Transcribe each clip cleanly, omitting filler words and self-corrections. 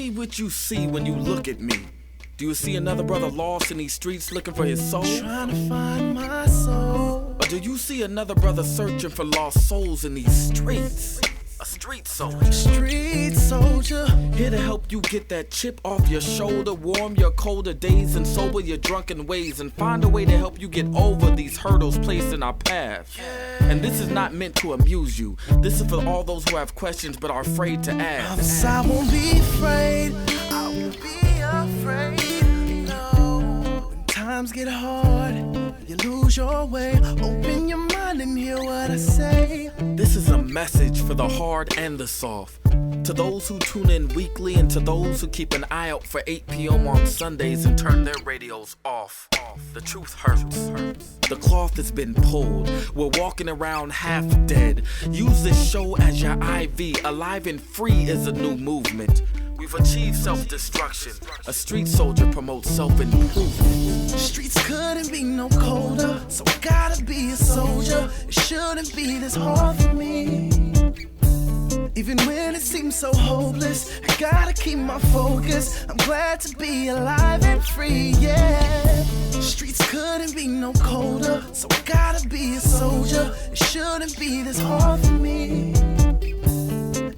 me what you see when you look at me. Do you see another brother lost in these streets looking for his soul? Trying to find my soul. Or do you see another brother searching for lost souls in these streets? A street soldier. Street soldier. Here to help you get that chip off your shoulder, warm your colder days and sober your drunken ways, and find a way to help you get over these hurdles placed in our path. And this is not meant to amuse you. This is for all those who have questions but are afraid to ask. I won't be afraid. I won't be afraid. No. When times get hard, you lose your way. Open your mind and hear what I say. This is a message for the hard and the soft. To those who tune in weekly and to those who keep an eye out for 8 p.m. on Sundays and turn their radios off. The truth hurts. The cloth has been pulled. We're walking around half dead. Use this show as your IV. Alive and Free is a new movement. We've achieved self-destruction. A street soldier promotes self-improvement. Streets couldn't be no colder, so I gotta be a soldier. It shouldn't be this hard for me. Even when it seems so hopeless, I gotta keep my focus. I'm glad to be alive and free, yeah. Streets couldn't be no colder, so I gotta be a soldier. It shouldn't be this hard for me.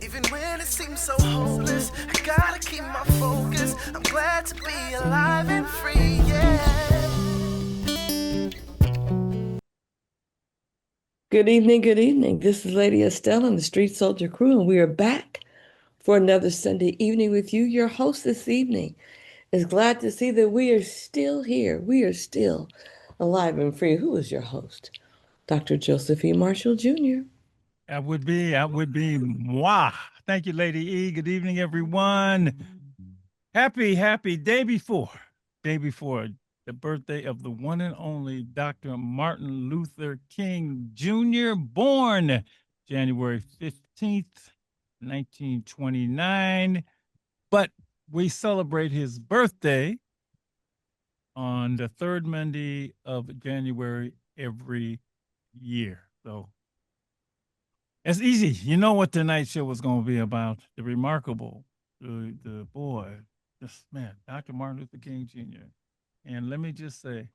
Even when it seems so hopeless, I gotta keep my focus. I'm glad to be alive and free, yeah. Good evening, good evening. This is Lady Estelle and the Street Soldier Crew, and we are back for another Sunday evening with you. Your host this evening is glad to see that we are still here. We are still alive and free. Who is your host? Dr. Joseph E. Marshall Jr. That would be moi. Thank you, Lady E. Good evening, everyone. Happy day before the birthday of the one and only Dr. Martin Luther King Jr., born January 15th, 1929. But we celebrate his birthday on the third Monday of January every year. So it's easy. You know what tonight's show was going to be about. The remarkable, the boy, this man, Dr. Martin Luther King Jr., and let me just say,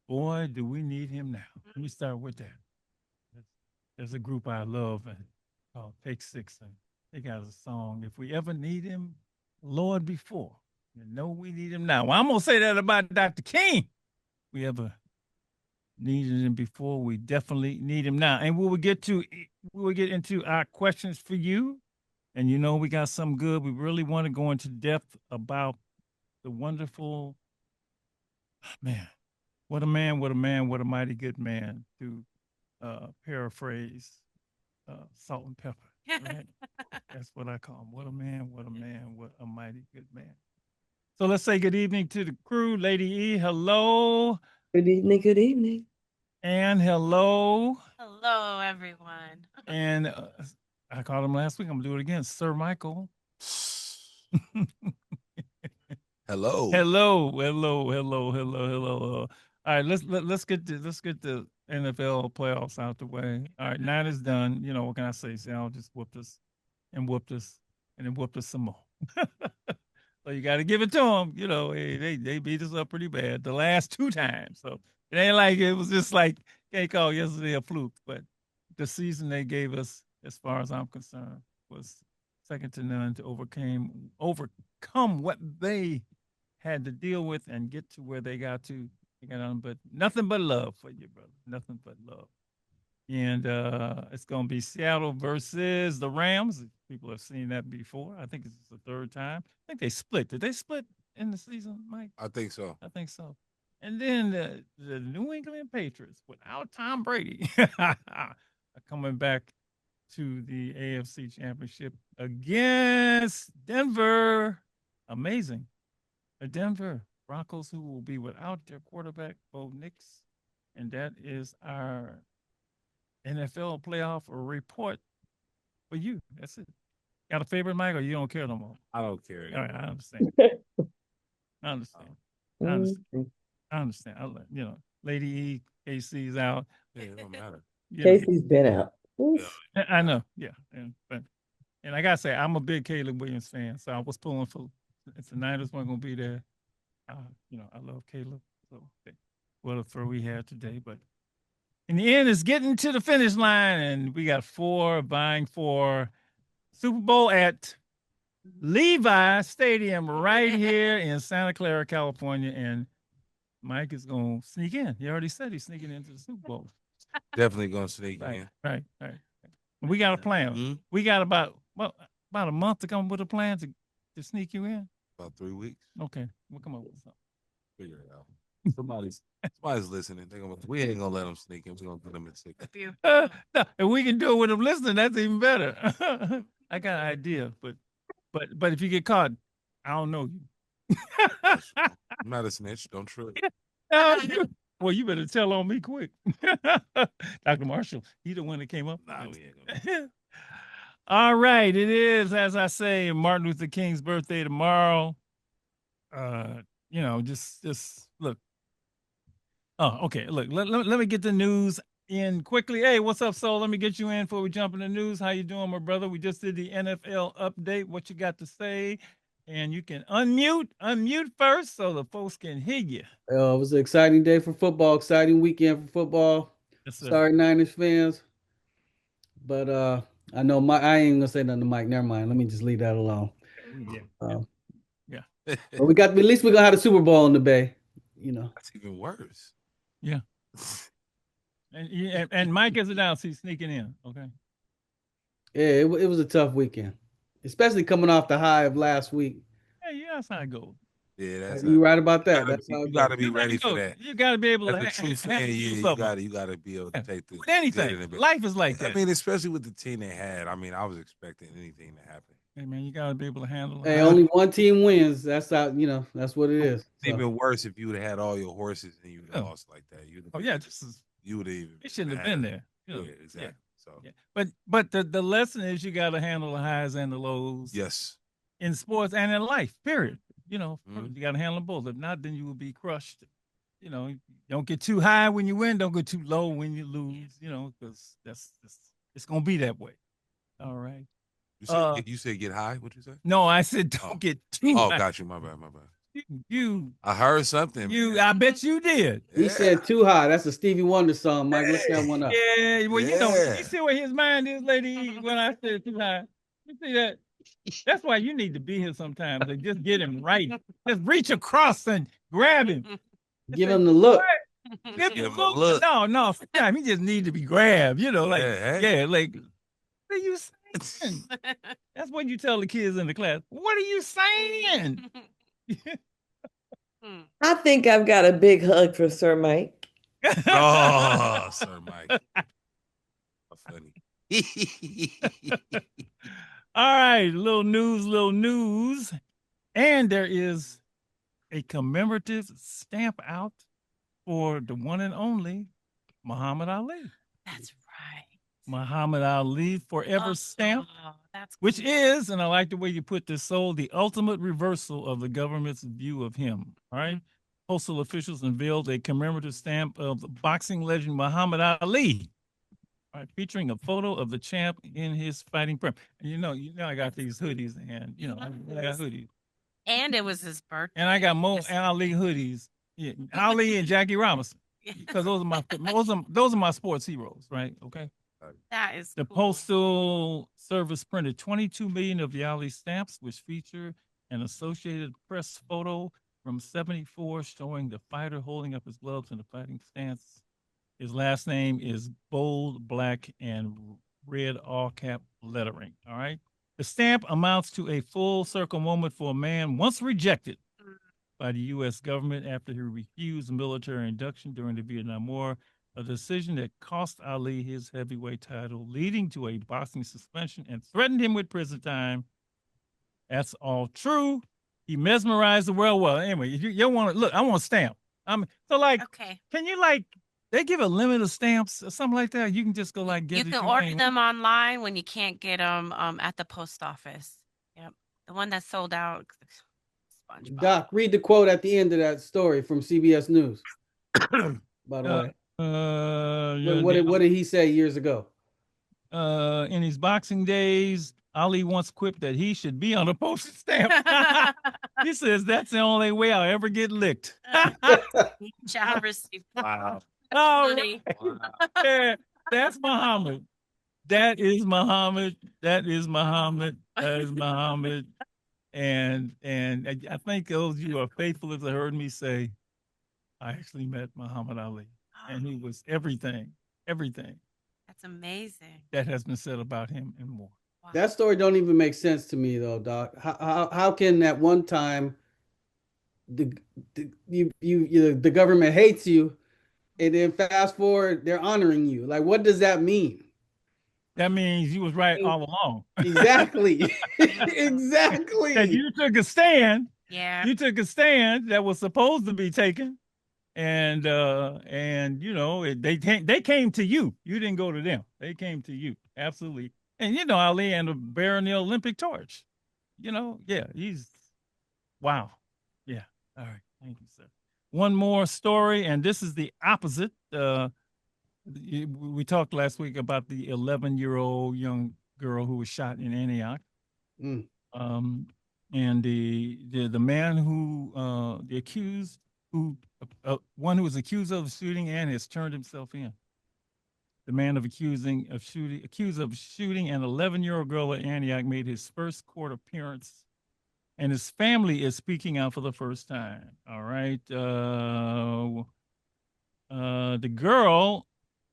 boy, do we need him now. Let me start with that. There's a group I love called Take Six, and they got a song, If We Ever Need Him, Lord Before, you know we need him now. Well, I'm going to say that about Dr. King. If we ever needed him before, we definitely need him now. And we will get into our questions for you. And you know, we got some good. We really want to go into depth about the wonderful man, what a mighty good man, to paraphrase Salt and Pepper. Right? That's what I call him. What a man, what a mighty good man. So let's say good evening to the crew. Lady E, hello. Good evening, good evening. And hello. Hello, everyone. And I called him last week. I'm going to do it again. Sir Michael. Hello. Hello. All right, let's get the NFL playoffs out the way. All right, 9 is done. You know, what can I say? Seattle just whooped us, and then whooped us some more. So you got to give it to them. You know, they beat us up pretty bad the last 2 times. So it ain't like it was just like, can't call yesterday a fluke. But the season they gave us, as far as I'm concerned, was second to none to overcome what they had to deal with and get to where they got to. But nothing but love for you, brother. Nothing but love. And it's going to be Seattle versus the Rams. People have seen that before. I think it's the 3rd time. I think they split. Did they split in the season, Mike? I think so. And then the New England Patriots, without Tom Brady, are coming back to the AFC Championship against Denver. Amazing. The Denver Broncos, who will be without their quarterback, Bo Nix. And that is our NFL playoff report for you. That's it. Got a favorite, Mike, or you don't care no more? I don't care. All right, I understand. I understand. You know, Lady E, KC's out. Yeah, it don't matter. Casey's been out. I know. Yeah. But And I gotta say, I'm a big Caleb Williams fan, so I was pulling for if the Niners weren't gonna be there. I love Caleb. So what a throw we had today. But in the end, it's getting to the finish line, and we got 4 vying for Super Bowl at Levi Stadium right here in Santa Clara, California. And Mike is gonna sneak in. He already said he's sneaking into the Super Bowl. Definitely gonna sneak in. Right. We got a plan. Mm-hmm. We got about a month to come up with a plan to sneak you in. About 3 weeks. Okay, we'll come up with something. Figure it out. Somebody's listening. We ain't gonna let them sneak in. We're gonna put them in sick. No, if we can do it with them listening, that's even better. I got an idea, but if you get caught, I don't know you. I'm not a snitch. Don't trip. Well, you better tell on me quick. Dr. Marshall, he the one that came up. Nah, we ain't gonna. All right, it is, as I say, Martin Luther King's birthday tomorrow. Just look. Oh, okay. Look, let me get the news in quickly. Hey, what's up, Soul? Let me get you in before we jump in the news. How you doing, my brother? We just did the NFL update. What you got to say? And you can unmute first so the folks can hear you. It was an exciting day for football, exciting weekend for football. Yes, sir. Sorry, Niners fans. But I know I ain't gonna say nothing to Mike. Never mind. Let me just leave that alone. Yeah. But at least we're gonna have the Super Bowl in the Bay. That's even worse. Yeah. And Mike is announced he's sneaking in. Okay. Yeah, it was a tough weekend, especially coming off the high of last week. Hey, yeah, that's how it goes. Yeah, that's you right about that. You gotta be ready for that. You gotta be able to. That's a true fan. Yeah, you gotta be able to take the. With anything, life is like that. I mean, especially with the team they had. I mean, I was expecting anything to happen. Hey man, you gotta be able to handle it. Hey, only one team wins. That's how that's what it is. It's even worse if you would have had all your horses and you would have lost like that. You would have even. It shouldn't have been there. Yeah, exactly. Yeah. So, but the lesson is you gotta handle the highs and the lows. Yes. In sports and in life, period. You Mm-hmm. gotta handle them both. If not, then you will be crushed. Don't get too high when you win. Don't get too low when you lose. Because it's gonna be that way. All right. You said get high. What'd you say? No, I said don't get too high. Oh, got you. My bad. I heard something. I bet you did. He said too high. That's a Stevie Wonder song, Mike. Look that one up. Yeah, well, you see where his mind is, lady, when I said too high. You see that? That's why you need to be here sometimes and just get him right. Just reach across and grab him. Give him the look. Give him the look. No, sometimes he just need to be grabbed. Like, what are you saying? That's what you tell the kids in the class. What are you saying? I think I've got a big hug for Sir Mike. Oh, Sir Mike. Funny. All right, little news. And there is a commemorative stamp out for the one and only Muhammad Ali. That's right. Muhammad Ali Forever stamp, which is, and I like the way you put this, Soul, the ultimate reversal of the government's view of him. All right. Postal officials unveiled a commemorative stamp of the boxing legend Muhammad Ali. All right, featuring a photo of the champ in his fighting prep. And I got these hoodies, and I got hoodies. And it was his birthday. And I got more Ali hoodies. Yeah, Ali and Jackie Robinson, because those are my sports heroes, right? Okay. That is the cool. Postal Service printed 22 million of the Ali stamps, which feature an Associated Press photo from '74 showing the fighter holding up his gloves in a fighting stance. His last name is bold, black, and red all-cap lettering. All right. The stamp amounts to a full circle moment for a man once rejected by the U.S. government after he refused military induction during the Vietnam War, a decision that cost Ali his heavyweight title, leading to a boxing suspension and threatened him with prison time. That's all true. He mesmerized the world. Well, anyway, if you want to look, I want a stamp. Okay. Can you they give a limit of stamps or something like that? You can just go get You can order them online when you can't get them at the post office. Yep. The one that sold out. SpongeBob. Doc, read the quote at the end of that story from CBS News. By the way. What did he say years ago? In his boxing days, Ali once quipped that he should be on a postage stamp. He says that's the only way I'll ever get licked. Shall receive. Wow. All Funny. Wow. yeah, that's Muhammad. That is Muhammad. That is Muhammad. That is Muhammad. And I think those of you who are faithful have heard me say, I actually met Muhammad Ali, and he was everything That's amazing. that has been said about him and more. Wow. That story don't even make sense to me though, Doc. How can at one time the the government hates you, and then fast forward they're honoring you? Like, what does that mean? That means you was right all along. Exactly. And Exactly. you took a stand. Yeah. You took a stand that was supposed to be taken, and you know they came to you. You didn't go to them. They came to you. Absolutely. And you know Ali and bearing the Olympic torch. You know, yeah, he's wow. Yeah. All right. Thank you, sir. One more story, and this is the opposite. We talked last week about the 11-year-old young girl who was shot in Antioch. Mm. And the man who the accused one who was accused of the shooting and has turned himself in. The man accused of shooting an 11-year-old girl at Antioch made his first court appearance, and his family is speaking out for the first time. All right. The girl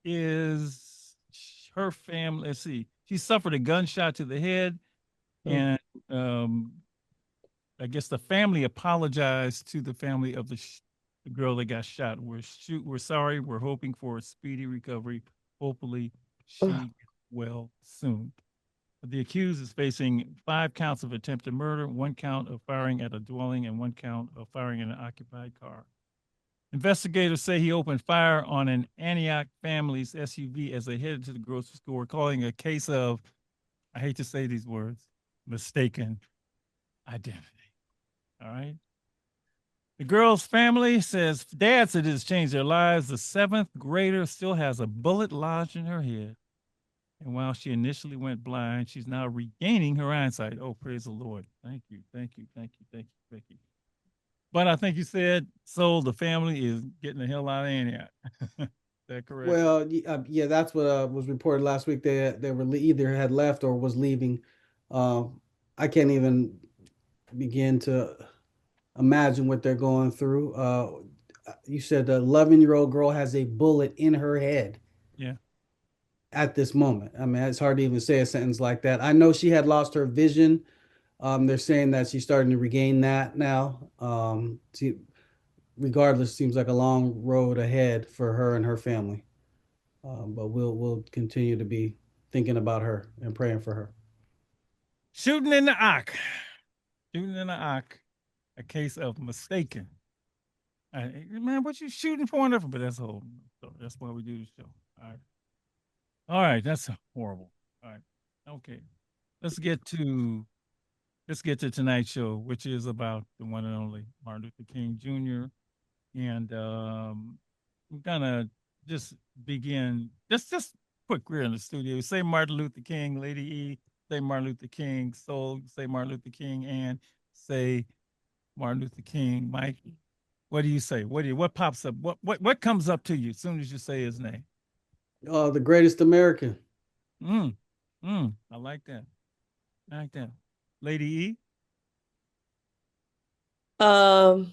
is her family. Let's see. She suffered a gunshot to the head, and I guess the family apologized to the family of the girl that got shot. We're sorry. We're hoping for a speedy recovery. Hopefully, she gets well soon. The accused is facing 5 counts of attempted murder, 1 count of firing at a dwelling, and 1 count of firing in an occupied car. Investigators say he opened fire on an Antioch family's SUV as they headed to the grocery store, calling a case of, I hate to say these words, mistaken identity. All right. The girl's family says dad said it has changed their lives. The 7th grader still has a bullet lodged in her head. And while she initially went blind, she's now regaining her eyesight. Oh, praise the Lord. Thank you. Thank you. Thank you. Thank you. Thank you. But I think you said, so the family is getting the hell out of Antioch. Is that correct? Well, yeah, that's what was reported last week. They were either had left or was leaving. I can't even begin to imagine what they're going through. You said the 11-year-old girl has a bullet in her head. Yeah. At this moment, I mean, it's hard to even say a sentence like that. I know she had lost her vision. They're saying that she's starting to regain that now. Regardless, seems like a long road ahead for her and her family. But we'll continue to be thinking about her and praying for her. Shooting in the Ock. Shooting in the Ock. A case of mistaken. Man, what you shooting for? But that's a whole story. That's why we do the show. All right. All right. That's horrible. All right. Okay. Let's get to tonight's show, which is about the one and only Martin Luther King Jr. And we're gonna just begin. Just quick. We're in the studio. Say Martin Luther King, Lady E. Say Martin Luther King, Soul. Say Martin Luther King, and say Martin Luther King. Mike, what do you say? What pops up? What comes up to you as soon as you say his name? The greatest American. I like that. I like that. Lady E.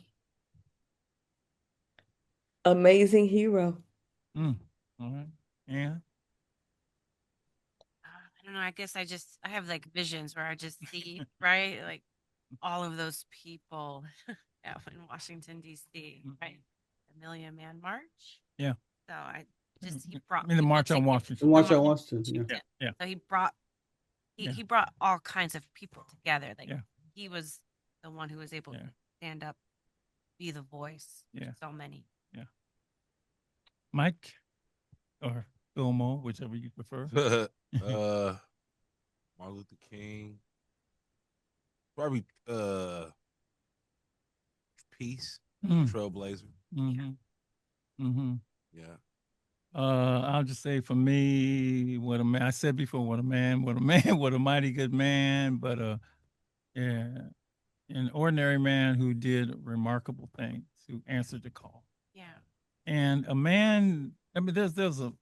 Amazing hero. All right. Yeah. I don't know. I guess I have like visions where I just see, right? Like all of those people out in Washington, D.C., right? The Million Man March. Yeah. So he brought the March on Washington. The March on Washington. Yeah. So he brought all kinds of people together. Like he was the one who was able to stand up, be the voice to so many. Yeah. Mike or Phil Mo, whichever you prefer. Martin Luther King. Probably peace, trailblazer. Mm-hmm. Mm-hmm. Yeah. I'll just say for me, what a man. I said before, what a man, what a man, what a mighty good man. But yeah, an ordinary man who did remarkable things, who answered the call, Yeah. and a man. I mean, there's a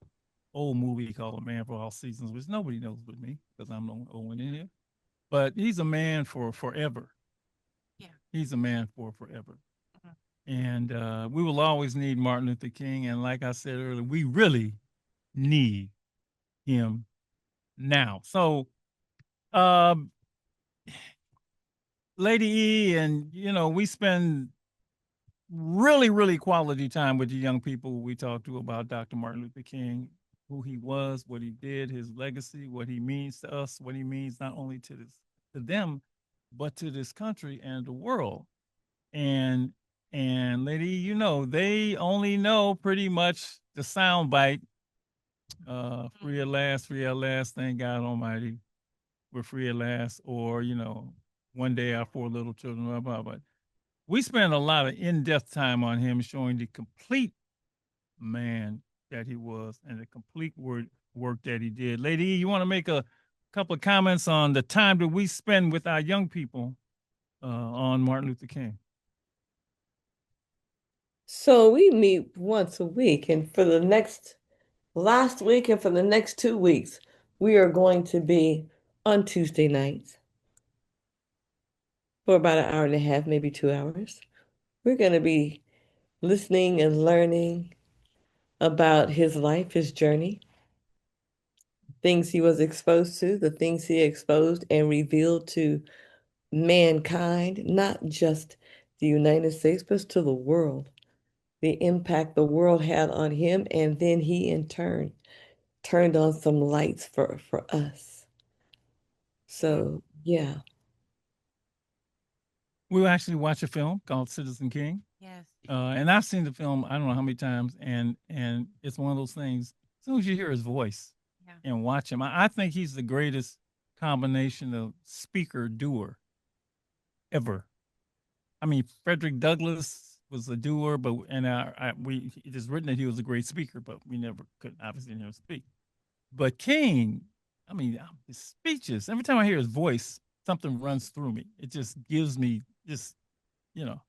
old movie called A Man for All Seasons, which nobody knows but me because I'm the only old one in here. But he's a man for forever. Yeah. He's a man for forever. Mhm. And we will always need Martin Luther King. And like I said earlier, we really need him now. So, um, Lady E, and we spend really, really quality time with the young people we talk to about Dr. Martin Luther King, who he was, what he did, his legacy, what he means to us, what he means not only to them, but to this country and the world. And Lady, they only know pretty much the sound bite. Free at last, free at last, thank God Almighty, we're free at last, or one day our four little children, blah, blah, blah. We spent a lot of in-depth time on him, showing the complete man that he was and the complete work that he did. Lady E, you want to make a couple of comments on the time that we spend with our young people on Martin Luther King? So we meet once a week, and for the last week and for the next 2 weeks, we are going to be on Tuesday nights for about an hour and a half, maybe 2 hours. We're going to be listening and learning about his life, his journey, things he was exposed to, the things he exposed and revealed to mankind, not just the United States, but to the world, the impact the world had on him, and then he in turn turned on some lights for us. So yeah. We will actually watch a film called Citizen King. Yes. And I've seen the film, I don't know how many times, and it's one of those things, as soon as you hear his voice Yeah. and watch him, I think he's the greatest combination of speaker doer ever. I mean, Frederick Douglass was a doer, but it is written that he was a great speaker, but we never could obviously never speak. But King, I mean, his speeches, every time I hear his voice, something runs through me. It just gives me just, you know.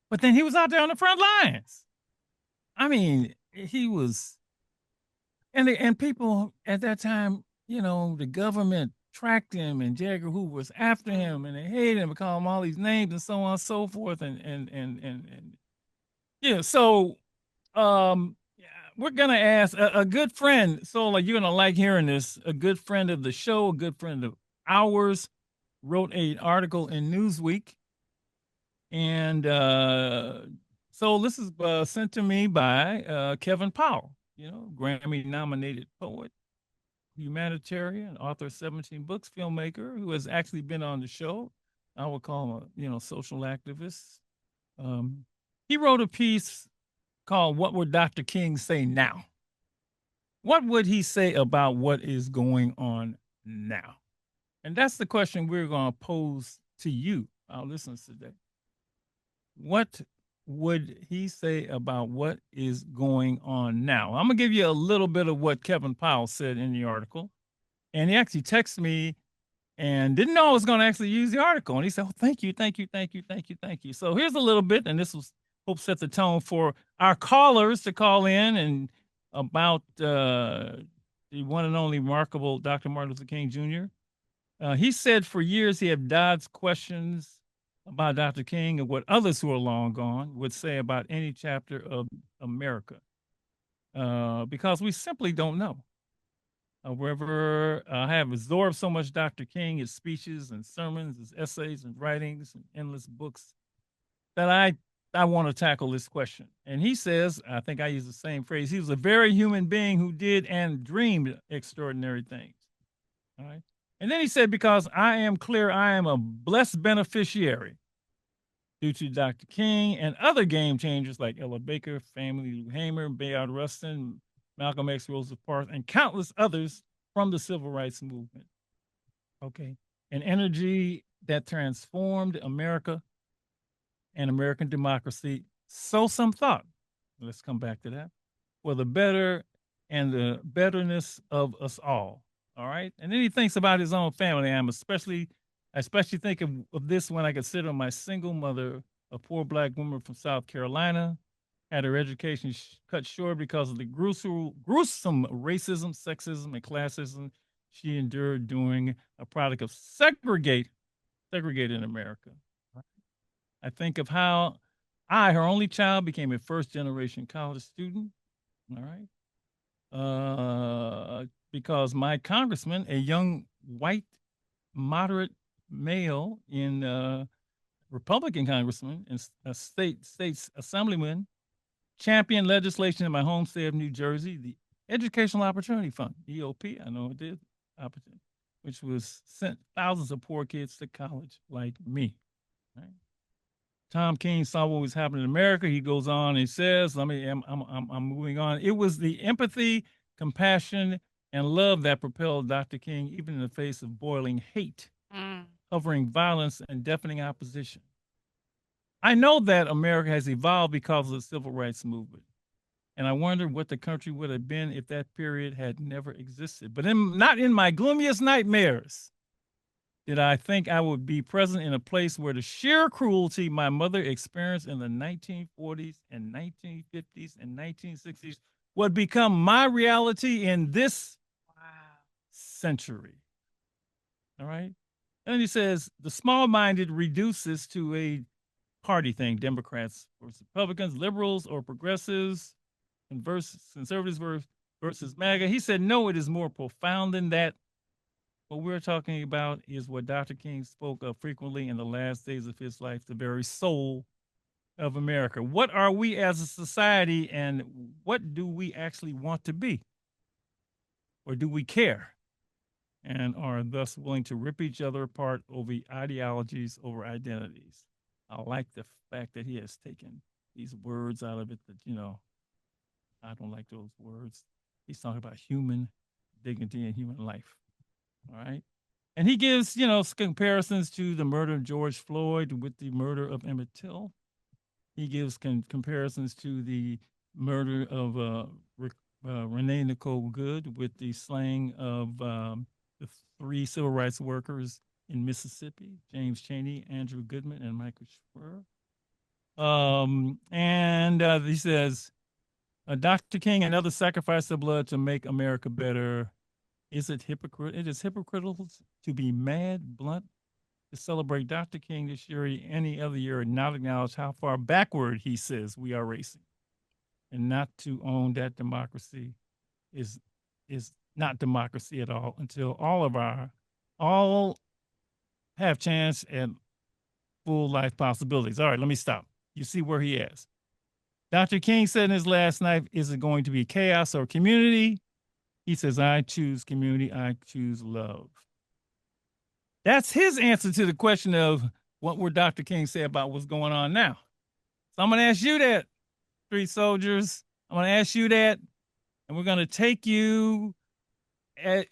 But then he was out there on the front lines. I mean, he was, and people at that time, the government tracked him, and J. Edgar Hoover was after him, and they hated him, and called him all these names, and so on and so forth, and yeah. So, yeah, we're gonna ask a good friend. Sola, you're gonna like hearing this. A good friend of the show, a good friend of ours, wrote an article in Newsweek, and so this is sent to me by Kevin Powell, Grammy nominated poet, humanitarian, author of 17 books, filmmaker, who has actually been on the show. I would call him a social activist. He wrote a piece called "What Would Dr. King Say Now?" What would he say about what is going on now? And that's the question we're going to pose to you, our listeners today. What would he say about what is going on now? I'm going to give you a little bit of what Kevin Powell said in the article. And he actually texted me and didn't know I was going to actually use the article. And he said, "Oh, thank you, thank you, thank you, thank you, thank you." So here's a little bit, and this was hope set the tone for our callers to call in and about the one and only remarkable Dr. Martin Luther King Jr. He said for years he had dodged questions about Dr. King and what others who are long gone would say about any chapter of America, because we simply don't know. However, I have absorbed so much Dr. King, his speeches and sermons, his essays and writings and endless books, that I want to tackle this question. And he says, I think I use the same phrase, he was a very human being who did and dreamed extraordinary things. All right. And then he said, because I am clear I am a blessed beneficiary due to Dr. King and other game changers like Ella Baker, Family Lou Hamer, Bayard Rustin, Malcolm X, Rosa Parks, and countless others from the civil rights movement. Okay. An energy that transformed America and American democracy. So some thought. Let's come back to that. for the better and the betterness of us all. All right. And then he thinks about his own family. I especially think of this when I consider my single mother, a poor black woman from South Carolina, had her education cut short because of the gruesome racism, sexism, and classism she endured during a product of segregated America. I think of how I, her only child, became a first generation college student. All right. Because my congressman, a young white moderate male in Republican congressman and a state's assemblyman, championed legislation in my home state of New Jersey, the Educational Opportunity Fund, EOP, I know it did, opportunity, which was sent thousands of poor kids to college like me. Right? Tom King saw what was happening in America. He goes on and says, I'm moving on. It was the empathy, compassion, and love that propelled Dr. King, even in the face of boiling hate, hovering violence, and deafening opposition. I know that America has evolved because of the civil rights movement. And I wonder what the country would have been if that period had never existed. But not in my gloomiest nightmares did I think I would be present in a place where the sheer cruelty my mother experienced in the 1940s and 1950s and 1960s would become my reality in this century. All right. And then he says the small-minded reduces to a party thing, Democrats versus Republicans, liberals or progressives, and conservatives versus MAGA. He said, no, it is more profound than that. What we're talking about is what Dr. King spoke of frequently in the last days of his life, the very soul of America. What are we as a society, and what do we actually want to be? Or do we care? And are thus willing to rip each other apart over ideologies, over identities. I like the fact that he has taken these words out of it that, I don't like those words. He's talking about human dignity and human life. All right. And he gives, comparisons to the murder of George Floyd with the murder of Emmett Till. He gives comparisons to the murder of Renee Nicole Good with the slaying of the 3 civil rights workers in Mississippi, James Chaney, Andrew Goodman, and Michael Schwer. And he says, Dr. King and others sacrificed their blood to make America better. It is hypocritical to be mad, blunt, to celebrate Dr. King this year or any other year and not acknowledge how far backward, he says, we are racing. And not to own that democracy is not democracy at all until all have chance and full life possibilities. All right, let me stop. You see where he is. Dr. King said in his last night, is it going to be chaos or community? He says, I choose community. I choose love. That's his answer to the question of what would Dr. King say about what's going on now. So I'm going to ask you that, street soldiers. I'm going to ask you that, and we're going to take you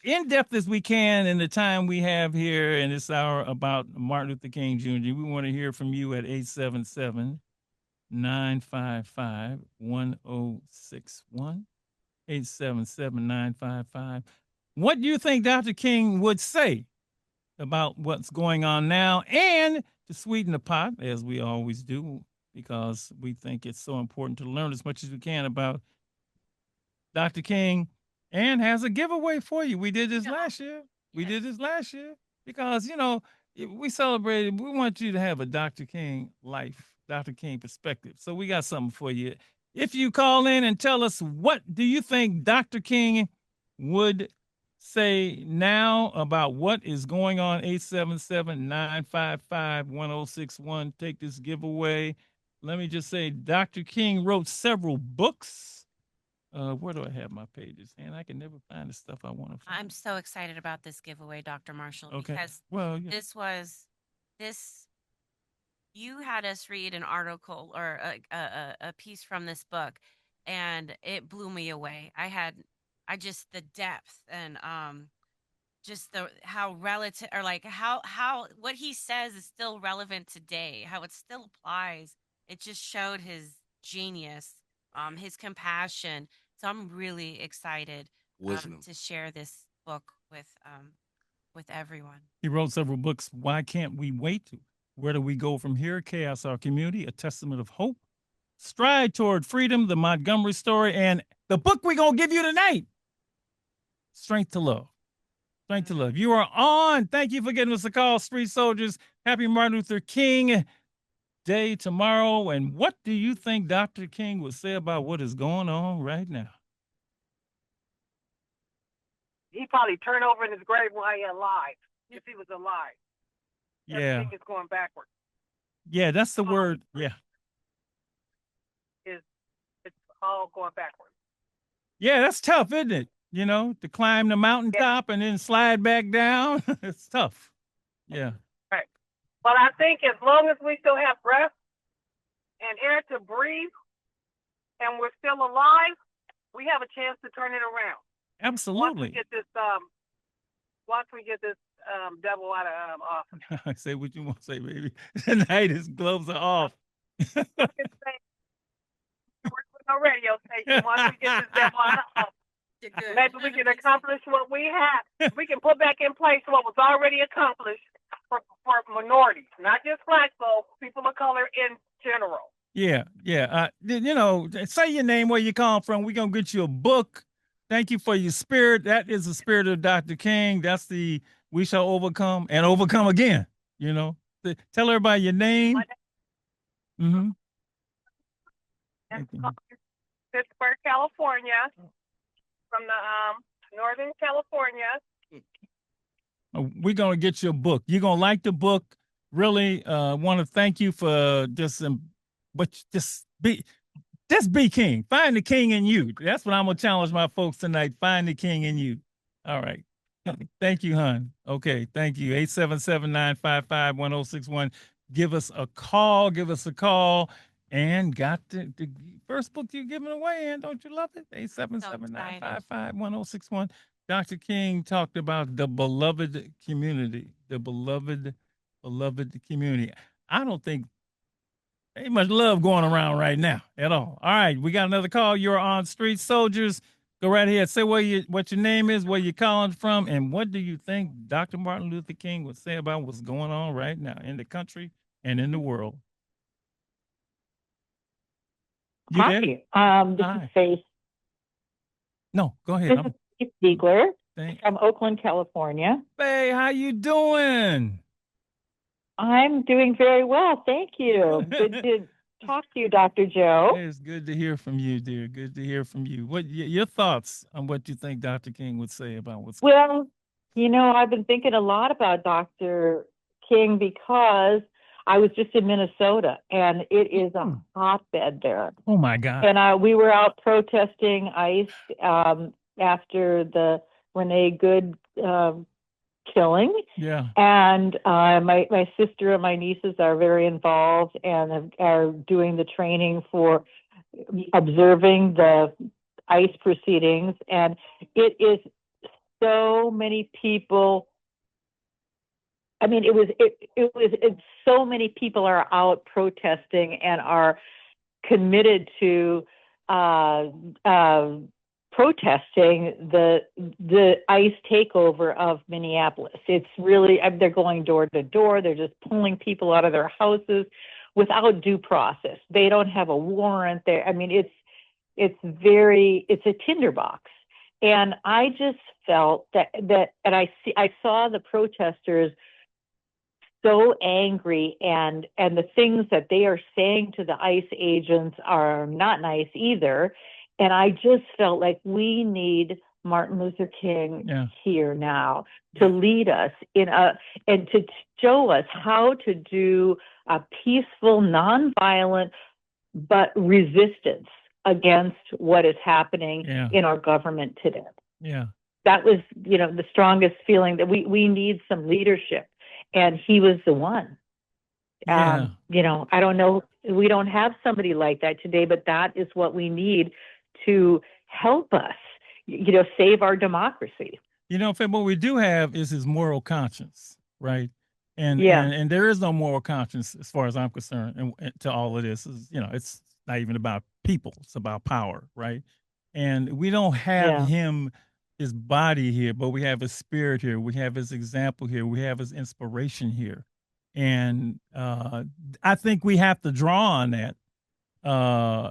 in depth as we can in the time we have here in this hour about Martin Luther King Jr. We want to hear from you at 877-955-1061. 877-955. What do you think Dr. King would say about what's going on now? And to sweeten the pot, as we always do, because we think it's so important to learn as much as we can about Dr. King, and has a giveaway for you. We did this last year. Because, we celebrated, we want you to have a Dr. King life, Dr. King perspective. So we got something for you. If you call in and tell us what do you think Dr. King would say now about what is going on, 877-955-1061. Take this giveaway. Let me just say, Dr. King wrote several books. Where do I have my pages? And I can never find the stuff I want to find. I'm so excited about this giveaway, Dr. Marshall, Okay. because you had us read an article or a piece from this book, and it blew me away. The depth and just how relative, or like how what he says is still relevant today, how it still applies. It just showed his genius, his compassion, So I'm really excited Wisdom. to share this book with everyone. He wrote several books. Why can't we wait? Where do we go from here? Chaos, Our Community, A Testament of Hope, Stride Toward Freedom, The Montgomery Story, and the book we're going to give you tonight, Strength to Love. Strength to Love. You are on. Thank you for giving us a call, Street Soldiers. Happy Martin Luther King Day tomorrow. And what do you think Dr. King would say about what is going on right now? He probably turned over in his grave while he alive, if he was alive. Yeah. Everything is going backwards. Yeah, that's the word. Yeah. It's all going backwards. Yeah, that's tough, isn't it? You know, to climb the mountaintop and then slide back down. It's tough. Yeah. Right. But I think as long as we still have breath and air to breathe and we're still alive, we have a chance to turn it around. Absolutely. Once we get this devil out of office. Say what you want to say, baby. Tonight his gloves are off. We're with no radio station. Once we get this devil out of office, maybe we can accomplish what we have. We can put back in place what was already accomplished for minorities, not just black folks, people of color in general. Yeah, yeah. You know, say your name, where you come from. We're going to get you a book. Thank you for your spirit. That is the spirit of Dr. King. That's the we shall overcome and overcome again. You know, tell everybody your name. Mm-hmm. Pittsburgh, California, from the Northern California. We're going to get you a book. You're going to like the book. Really want to thank you for just be king. Find the king in you. That's what I'm going to challenge my folks tonight. Find the king in you. All right. Thank you, hon. Okay. Thank you. 877-955-1061. Give us a call. And got the first book you're giving away, and don't you love it? 877-955-1061. Dr. King talked about the beloved community, the beloved community. I don't think ain't much love going around right now at all. All right, we got another call. You're on Street Soldiers. Go right ahead. Say what your name is, where you're calling from, and what do you think Dr. Martin Luther King would say about what's going on right now in the country and in the world. You Hi, there? this Hi. is Faith. No, go ahead. This is Faith Ziegler Thank- from Oakland, California. Hey, how you doing? I'm doing very well, thank you. Good to talk to you, Dr. Joe. It's good to hear from you, dear. Good to hear from you. What your thoughts on what you think Dr. King would say about what's Well, you know, I've been thinking a lot about Dr. King because I was just in Minnesota, and it is a hotbed there. Oh my God! And we were out protesting ICE after the Renee Good killing. Yeah. And my sister and my nieces are very involved and are doing the training for observing the ICE proceedings. And it is so many people. I mean, it's so many people are out protesting and are committed to protesting the ICE takeover of Minneapolis. It's really, they're going door to door. They're just pulling people out of their houses without due process. They don't have a warrant there. I mean, it's a tinderbox. And I just felt that and I saw the protesters so angry, and the things that they are saying to the ICE agents are not nice either. And I just felt like we need Martin Luther King here now to lead us and to show us how to do a peaceful, nonviolent, but resistance against what is happening in our government today. Yeah. That was, the strongest feeling that we need some leadership. And he was the one. I don't know. We don't have somebody like that today, but that is what we need to help us, save our democracy. What we do have is his moral conscience, right? And there is no moral conscience as far as I'm concerned. And to all of this is, it's not even about people; it's about power, right? And we don't have Yeah. him, his body here, but we have his spirit here. We have his example here. We have his inspiration here. And I think we have to draw on that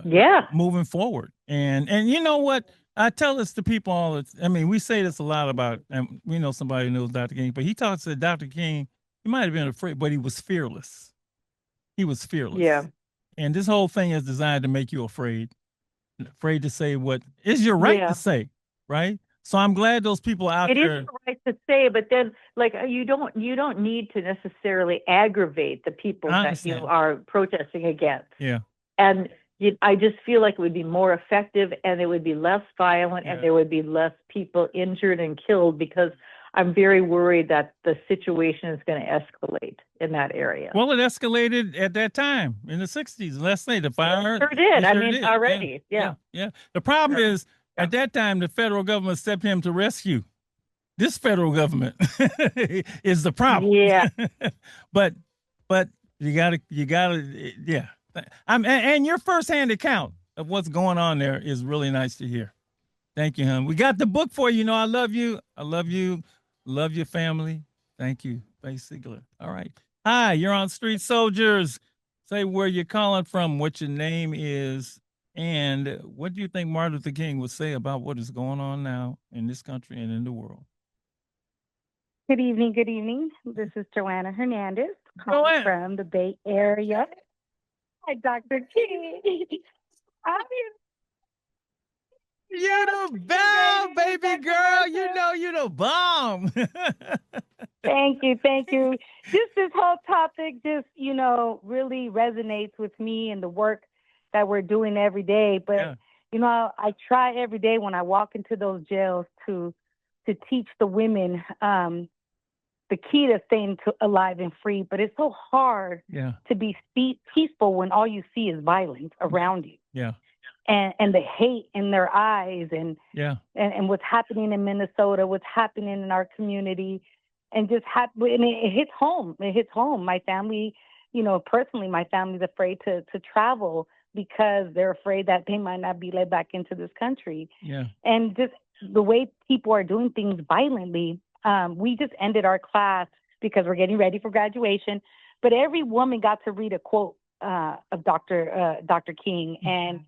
Yeah. moving forward. And you know what? I tell this to people all the I mean, we say this a lot about, and we know somebody who knows Dr. King, but he talks to Dr. King, he might have been afraid, but he was fearless. He was fearless. Yeah. And this whole thing is designed to make you afraid to say what is your right Yeah. to say, right? So I'm glad those people out It is there. the right to say, but then like you don't need to necessarily aggravate the people I that you understand. are protesting against. Yeah. And I just feel like it would be more effective and it would be less violent Yeah. and there would be less people injured and killed, because I'm very worried that the situation is going to escalate in that area. Well, it escalated at that time in the 60s. Let's say the fire. Sure did. it I sure mean, did. already. Yeah. Yeah. The problem is at that time, the federal government stepped in to rescue. This federal government is the problem. Yeah. but you gotta, yeah. And your firsthand account of what's going on there is really nice to hear. Thank you, hon. We got the book for you. You know, I love you. I love you. Love your family. Thank you, Faye Sigler. All right. Hi, you're on Street Soldiers. Say where you're calling from, what your name is, and what do you think Martin Luther King would say about what is going on now in this country and in the world? Good evening. Good evening. This is Joanna Hernandez calling Joanna. from the Bay Area. Hi, Dr. King. You the bomb, baby girl. You know you the bomb. Thank you. Thank you. Just this whole topic just, really resonates with me and the work that we're doing every day. But, Yeah. I try every day when I walk into those jails to teach the women the key to staying alive and free. But it's so hard Yeah. to be peaceful when all you see is violence around you. Yeah. And the hate in their eyes and what's happening in Minnesota, what's happening in our community, and just and it hits home. It hits home. My family, personally, my family's afraid to travel because they're afraid that they might not be let back into this country. Yeah. And just the way people are doing things violently. We just ended our class because we're getting ready for graduation, but every woman got to read a quote of Dr. King and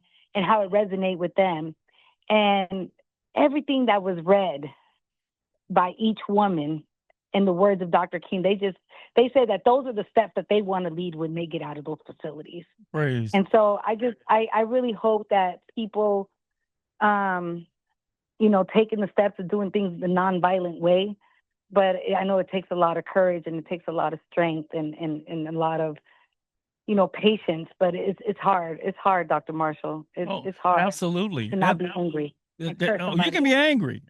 how it resonated with them. And everything that was read by each woman in the words of Dr. King, they said that those are the steps that they want to lead when they get out of those facilities. Praise. And so I really hope that people, taking the steps of doing things the nonviolent way, but I know it takes a lot of courage and it takes a lot of strength and a lot of, patience, but it's hard. It's hard, Dr. Marshall. It's hard. Absolutely. To not be angry. You can be angry.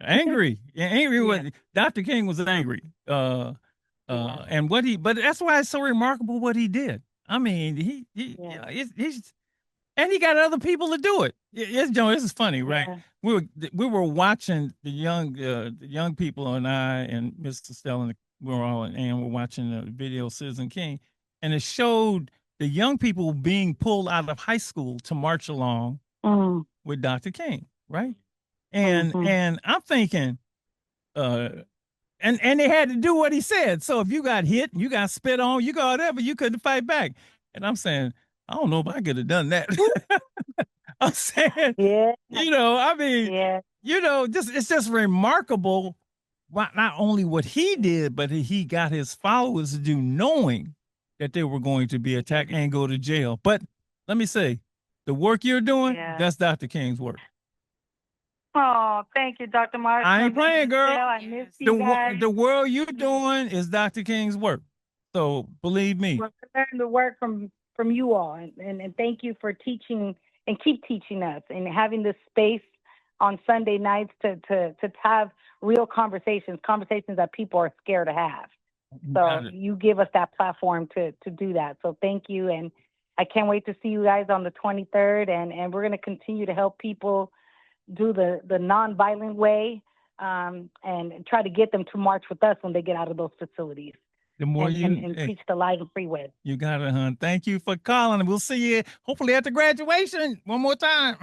Yeah. Dr. King was angry. And but that's why it's so remarkable what he did. I mean, he's and he got other people to do it. This is funny, right? Yeah. We were watching the young people and I and Mr. Stellan, we were all and we're watching the video of Citizen King, and it showed the young people being pulled out of high school to march along with Dr. King, right? And I'm thinking, and they had to do what he said. So if you got hit, you got spit on, you got whatever, you couldn't fight back. And I'm saying, I don't know if I could have done that. I'm saying, it's just remarkable. Not only what he did, but he got his followers to do, knowing that they were going to be attacked and go to jail. But let me say, the work you're doing, that's Dr. King's work. Oh, thank you, Dr. Marshall. I ain't playing, girl. I miss you guys. The work you're doing is Dr. King's work. So believe me. We're learning the work from you all, and thank you for teaching and keep teaching us and having this space on Sunday nights to have real conversations that people are scared to have. So you give us that platform to do that. So thank you, and I can't wait to see you guys on the 23rd, and we're going to continue to help people do the nonviolent way and try to get them to march with us when they get out of those facilities. The more and teach the light and free will. You got it, hon. Thank you for calling. We'll see you hopefully at the graduation one more time.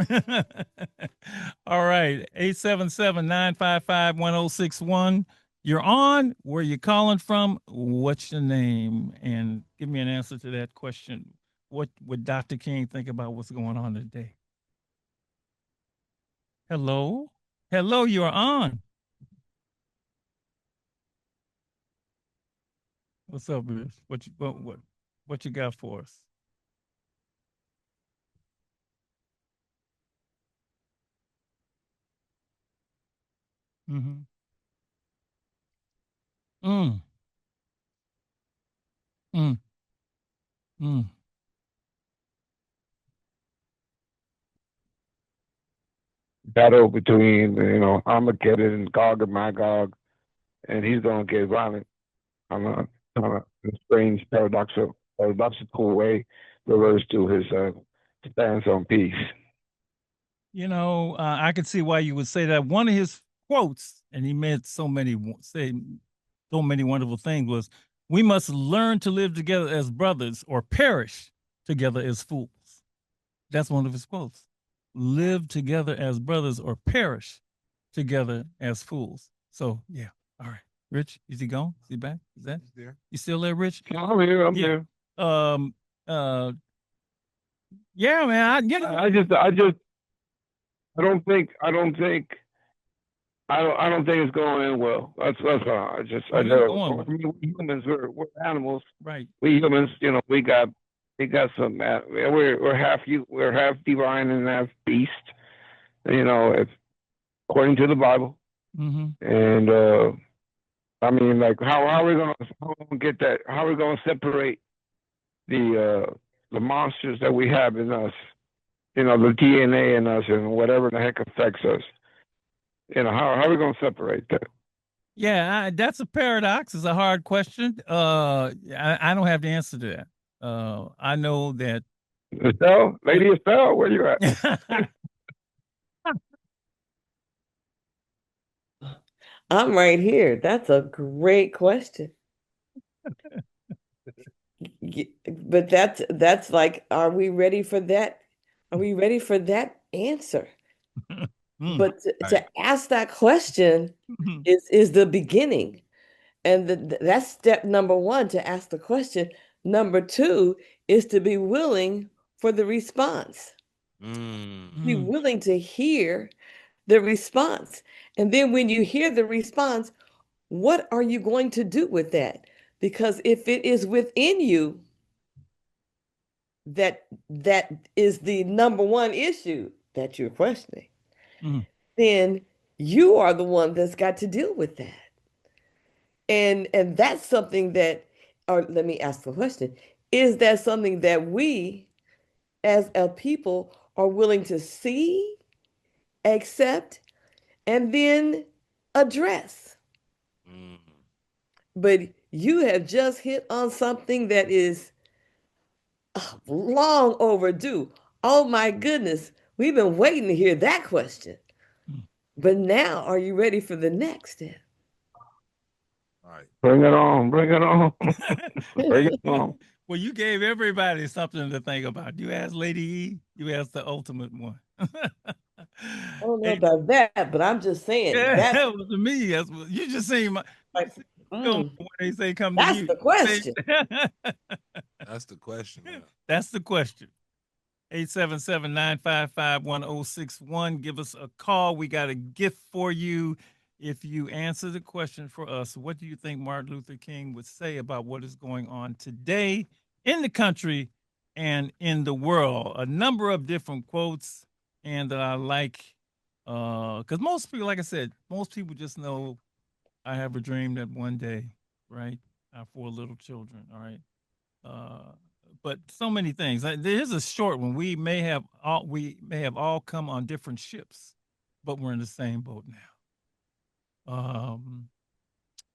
All right. 877-955-1061. You're on. Where you calling from? What's your name? And give me an answer to that question. What would Dr. King think about what's going on today? Hello? Hello, you're on. What's up, Rich? What you got for us? Mm-hmm. Mm. Mm. Mm. Battle between, Armageddon and Gog and Magog, and he's going to get violent on a strange, paradoxical way, reverse to his stance on peace. I could see why you would say that. One of his quotes, and he meant so many wonderful things, was, "We must learn to live together as brothers or perish together as fools." That's one of his quotes. Live together as brothers or perish together as fools. So, yeah. All right. Rich, is he gone? Is he back? Is that? He's there. You still there, Rich? No, I'm here. I'm Yeah. there. Yeah, man. I don't think it's going in well. That's all. We're humans. We're animals. Right. We humans, we got some. We're half divine and half beast. It's according to the Bible. Mm-hmm. And how are we gonna get that? How are we gonna separate the monsters that we have in us? The DNA in us and whatever the heck affects us. How are we going to separate that? Yeah, that's a paradox. It's a hard question. I don't have the answer to that. I know that. Estelle, Lady Estelle, where you at? I'm right here. That's a great question. But that's like, are we ready for that? Are we ready for that answer? But to ask that question is the beginning. And that's step number one, to ask the question. Number two is to be willing for the response. Be willing to hear the response. And then when you hear the response, what are you going to do with that? Because if it is within you, that is the number one issue that you're questioning, then you are the one that's got to deal with that. And that's something that, or let me ask the question, is that something that we as a people are willing to see, accept, and then address? But you have just hit on something that is long overdue. Oh my goodness, we've been waiting to hear that question. But now, are you ready for the next step? All right. Bring it on. Bring it on. Bring it on. Well, you gave everybody something to think about. You asked Lady E, you asked the ultimate one. I don't know about that, but I'm just saying. Yeah, that was to me. That's what, you just seen my. When they say come that's to you. The question. That's the question. Man. That's the question. 877-955-1061. Give us a call. We got a gift for you. If you answer the question for us, what do you think Martin Luther King would say about what is going on today in the country and in the world? A number of different quotes, and that I like, because most people, like I said, most people just know, I have a dream that one day, right? I have 4 little children, all right? But so many things. There's a short one. We may have all come on different ships, but we're in the same boat now.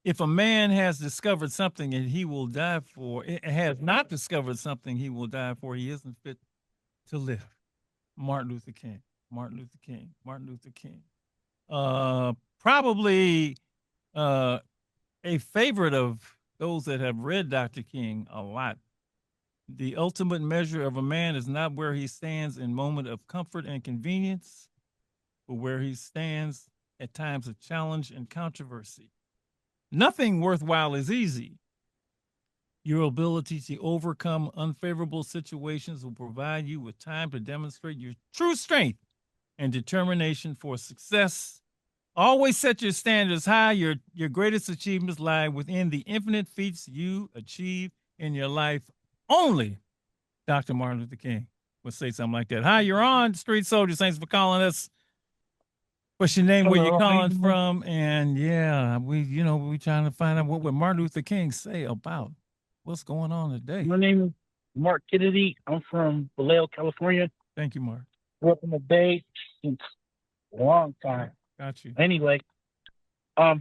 If a man has discovered something and he will die for, it has not discovered something he will die for, he isn't fit to live. Martin Luther King. Martin Luther King. Martin Luther King. Probably a favorite of those that have read Dr. King a lot, the ultimate measure of a man is not where he stands in moment of comfort and convenience, but where he stands at times of challenge and controversy. Nothing worthwhile is easy. Your ability to overcome unfavorable situations will provide you with time to demonstrate your true strength and determination for success. Always set your standards high. Your greatest achievements lie within the infinite feats you achieve in your life. Only Dr. Martin Luther King would say something like that. Hi, you're on Street Soldiers. Thanks for calling us. What's your name? Where you Hello, how you calling doing? from? And yeah, we trying to find out what would Martin Luther King say about what's going on today. My name is Mark Kennedy. I'm from Vallejo, California. Thank you, Mark. Grew up in the Bay since a long time. Got you. Anyway,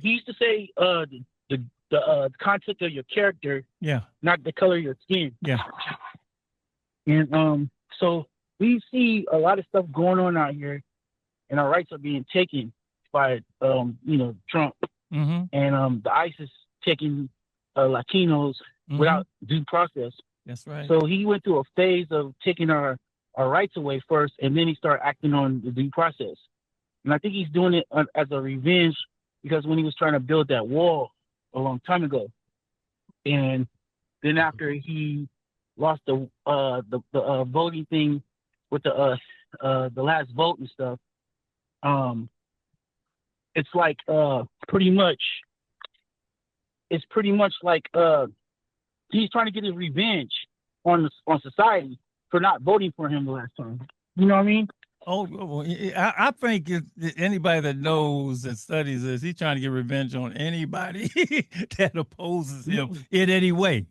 he used to say the content of your character, Yeah. not the color of your skin. Yeah. And so we see a lot of stuff going on out here, and our rights are being taken by Trump Mm-hmm. and the ISIS taking Latinos Mhm. without due process. That's right. So he went through a phase of taking our rights away first, and then he started acting on the due process. And I think he's doing it as a revenge because when he was trying to build that wall a long time ago, and then after he lost the voting thing with the last vote and stuff, it's like pretty much like he's trying to get his revenge on society for not voting for him the last time. You know what I mean? Oh, well, I think anybody that knows and studies this, he's trying to get revenge on anybody that opposes him in any way.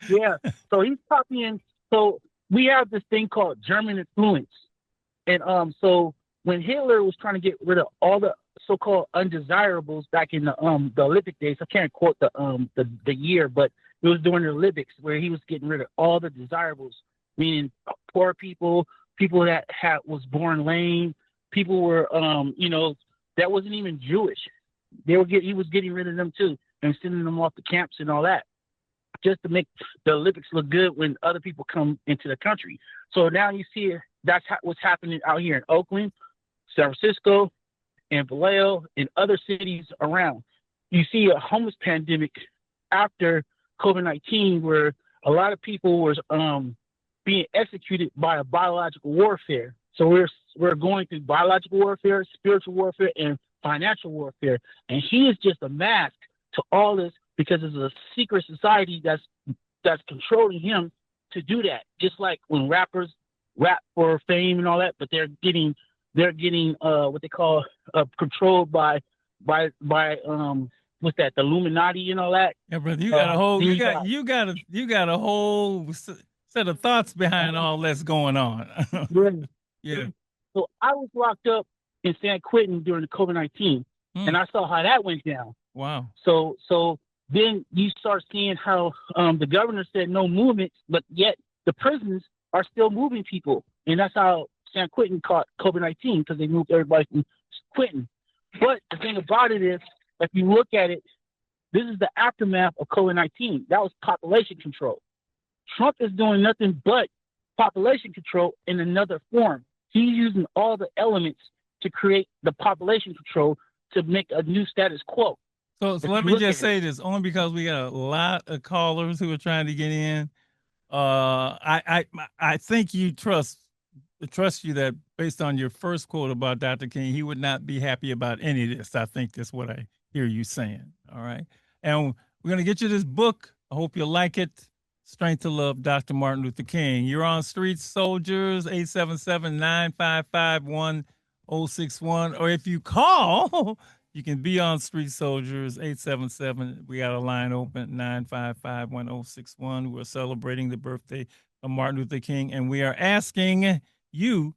Yeah. So he's copying. So we have this thing called German influence, and so when Hitler was trying to get rid of all the so-called undesirables back in the Olympic days, I can't quote the year, but it was during the Olympics where he was getting rid of all the desirables, meaning poor people, people that was born lame, people were that wasn't even Jewish. He was getting rid of them too and sending them off the camps and all that, just to make the Olympics look good when other people come into the country. So now you see that's what's happening out here in Oakland, San Francisco, and Vallejo, and other cities around. You see a homeless pandemic after COVID-19 where a lot of people were being executed by a biological warfare. So we're going through biological warfare, spiritual warfare, and financial warfare. And he is just a mask to all this because it's a secret society that's controlling him to do that. Just like when rappers rap for fame and all that, but they're getting what they call controlled by what's that, the Illuminati and all that. Yeah, brother, you got a whole you got a whole set of thoughts behind all that's going on. Yeah. So I was locked up in San Quentin during the COVID-19, and I saw how that went down. Wow. So then you start seeing how the governor said no movements, but yet the prisons are still moving people, and that's how San Quentin caught COVID-19 because they moved everybody from Quentin. But the thing about it is, if you look at it, this is the aftermath of COVID-19. That was population control. Trump is doing nothing but population control in another form. He's using all the elements to create the population control to make a new status quo. So let me just say this, only because we got a lot of callers who are trying to get in. I think you trust you that based on your first quote about Dr. King, he would not be happy about any of this. I think that's what I hear you saying. All right. And we're going to get you this book. I hope you like it. Strength to Love, Dr. Martin Luther King. You're on Street Soldiers, 877-955-1061. Or if you call, you can be on Street Soldiers, 877. We got a line open, 955-1061. We're celebrating the birthday of Martin Luther King, and we are asking you,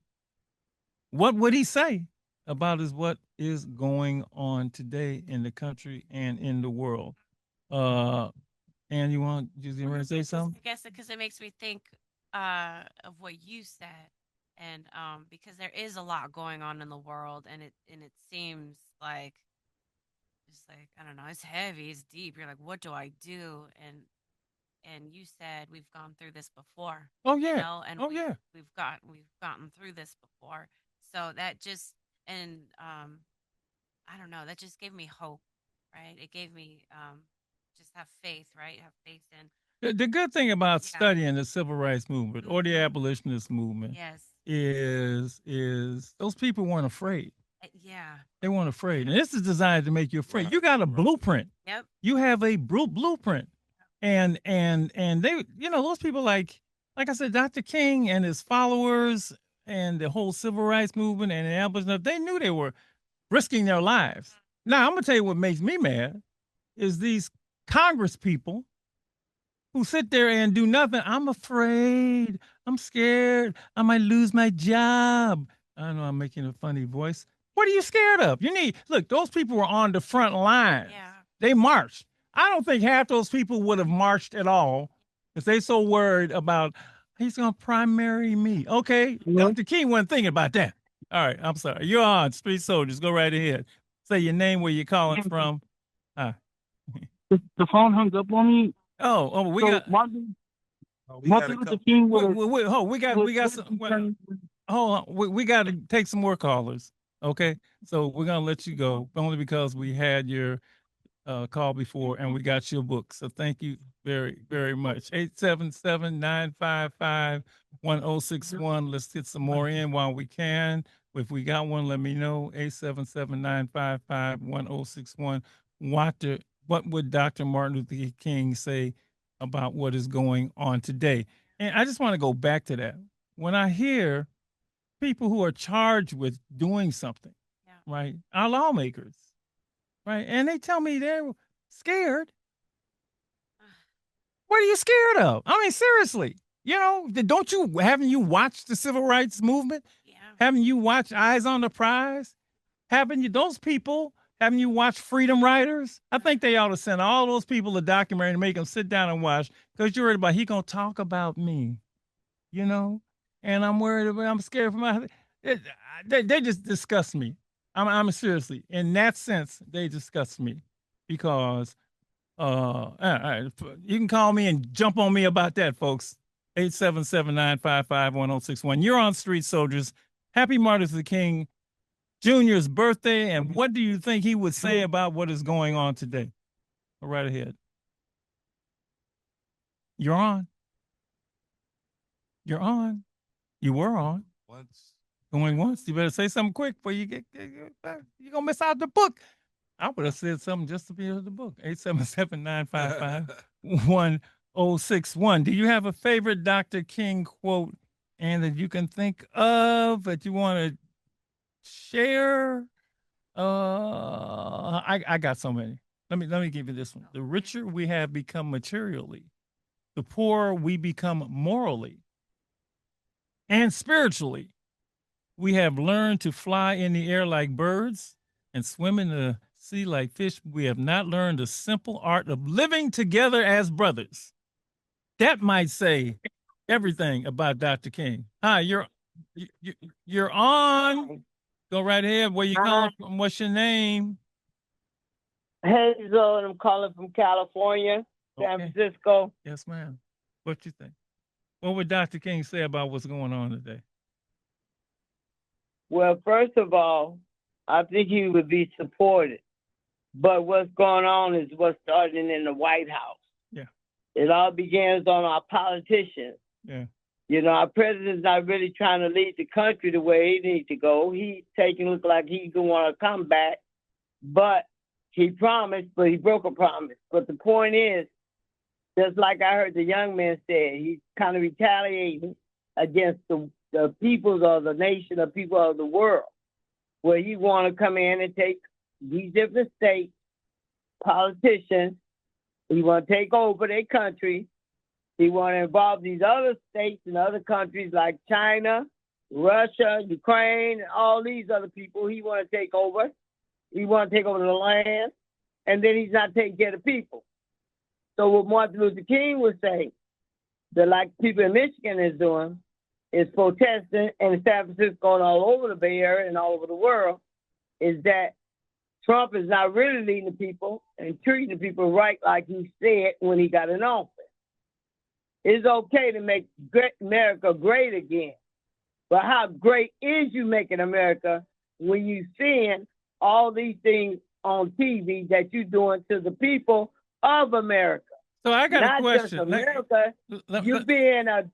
what would he say about what is going on today in the country and in the world? And you want to say something? I guess because it makes me think of what you said, and because there is a lot going on in the world, and it seems like just like, I don't know, it's heavy, it's deep. You're like, what do I do? And you said we've gone through this before. Oh You yeah. know, and Oh yeah. we've gotten through this before. So that just and I don't know, that just gave me hope, right? It gave me just have faith, right? Have faith in The good thing about yeah. studying the civil rights movement or the abolitionist movement Yes. is those people weren't afraid. Yeah. They weren't afraid. And this is designed to make you afraid. You got a blueprint. Yep. You have a blueprint. And they, you know, those people like I said, Dr. King and his followers and the whole civil rights movement and the abolitionists, they knew they were risking their lives. Now, I'm gonna tell you what makes me mad is these Congress people who sit there and do nothing. I'm afraid. I'm scared. I might lose my job. I know I'm making a funny voice. What are you scared of? Look, those people were on the front line. Yeah. They marched. I don't think half those people would have marched at all if they so worried about he's gonna primary me. Okay, Dr. King wasn't thinking about that. All right, I'm sorry. You're on Street Soldiers. Go right ahead. Say your name, where you're calling from. The phone hung up on me. We So got Martin We got a Luther couple. King wait, was wait, hold, we got some. Hold on, we got to take some more callers. Okay, so we're gonna let you go only because we had your call before and we got your book. So thank you very, very much. 877-955-1061. Let's get some more in while we can. If we got one, let me know. 877-955-1061. What would Dr. Martin Luther King say about what is going on today? And I just want to go back to that. When I hear people who are charged with doing something, right? Our lawmakers, right? And they tell me they're scared. What are you scared of? I mean, seriously, you know, haven't you watched the civil rights movement? Yeah. Haven't you watched Eyes on the Prize? Haven't you watched Freedom Riders? I think they ought to send all those people a documentary and make them sit down and watch, because you're worried about he gonna talk about me, you know? And I'm scared for they just disgust me. I'm seriously, in that sense, they disgust me because you can call me and jump on me about that, folks. 877-955-1061. You're on Street Soldiers. Happy Martin Luther King Jr.'s birthday, and what do you think he would say about what is going on today? Go right ahead. You're on. You're on. You were on. Once. Going once. You better say something quick before you get you're gonna miss out the book. I would have said something just to be in the book. 877-955-1061. Do you have a favorite Dr. King quote and that you can think of that you want to share? I got so many. Let me give you this one. The richer we have become materially, the poorer we become morally and spiritually. We have learned to fly in the air like birds and swim in the sea like fish. We have not learned the simple art of living together as brothers. That might say everything about Dr. King. Hi, you're on. Go right ahead. Where you calling from? What's your name? Hazel, and I'm calling from California, San Francisco. Yes, ma'am. What you think? What would Dr. King say about what's going on today? Well, first of all, I think he would be supported. But what's going on is what's starting in the White House. Yeah. It all begins on our politicians. Yeah. You know, our president's not really trying to lead the country the way he needs to go. He's look like he's going to want to come back. But he promised, but he broke a promise. But the point is, just like I heard the young man say, he's kind of retaliating against the peoples of the nation, the people of the world, where he want to come in and take these different states, politicians. He want to take over their country. He want to involve these other states and other countries like China, Russia, Ukraine, and all these other people. He want to take over. He want to take over the land, and then he's not taking care of the people. So what Martin Luther King was saying, that like people in Michigan is doing, is protesting, and in San Francisco and all over the Bay Area and all over the world, is that Trump is not really leading the people and treating the people right like he said when he got in office. It's okay to make America great again. But how great is you making America when you seeing all these things on TV that you're doing to the people of America? So I got Not a question. just America. You've been an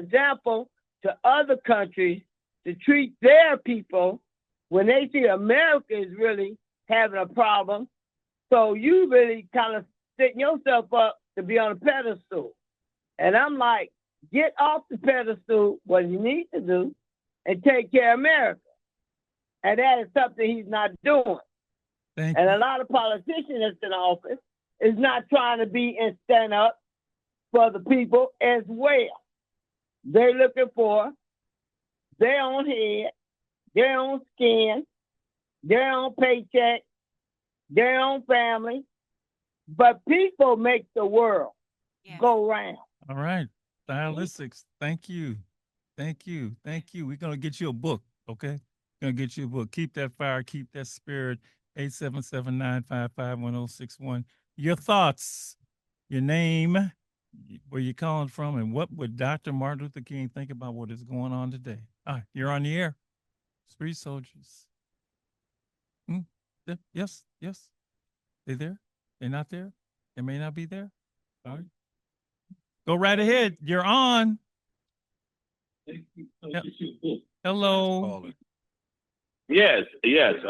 example to other countries to treat their people when they see America is really having a problem. So you really kind of setting yourself up to be on a pedestal. And I'm like, get off the pedestal, what you need to do, and take care of America. And that is something he's not doing. Thank and you. a lot of politicians that's in office is not trying to be and stand up for the people as well. They're looking for their own head, their own skin, their own paycheck, their own family. But people make the world go round. All right. Stylistics. Thank you. Thank you. Thank you. We're going to get you a book, okay? Going to get you a book. Keep that fire. Keep that spirit. 877-955-1061. Your thoughts, your name, where you're calling from, and what would Dr. Martin Luther King think about what is going on today? You're on the air. Street soldiers. Yes, yes. They there? They're not there? They may not be there? All right. Go right ahead. You're on. Hello. Yes.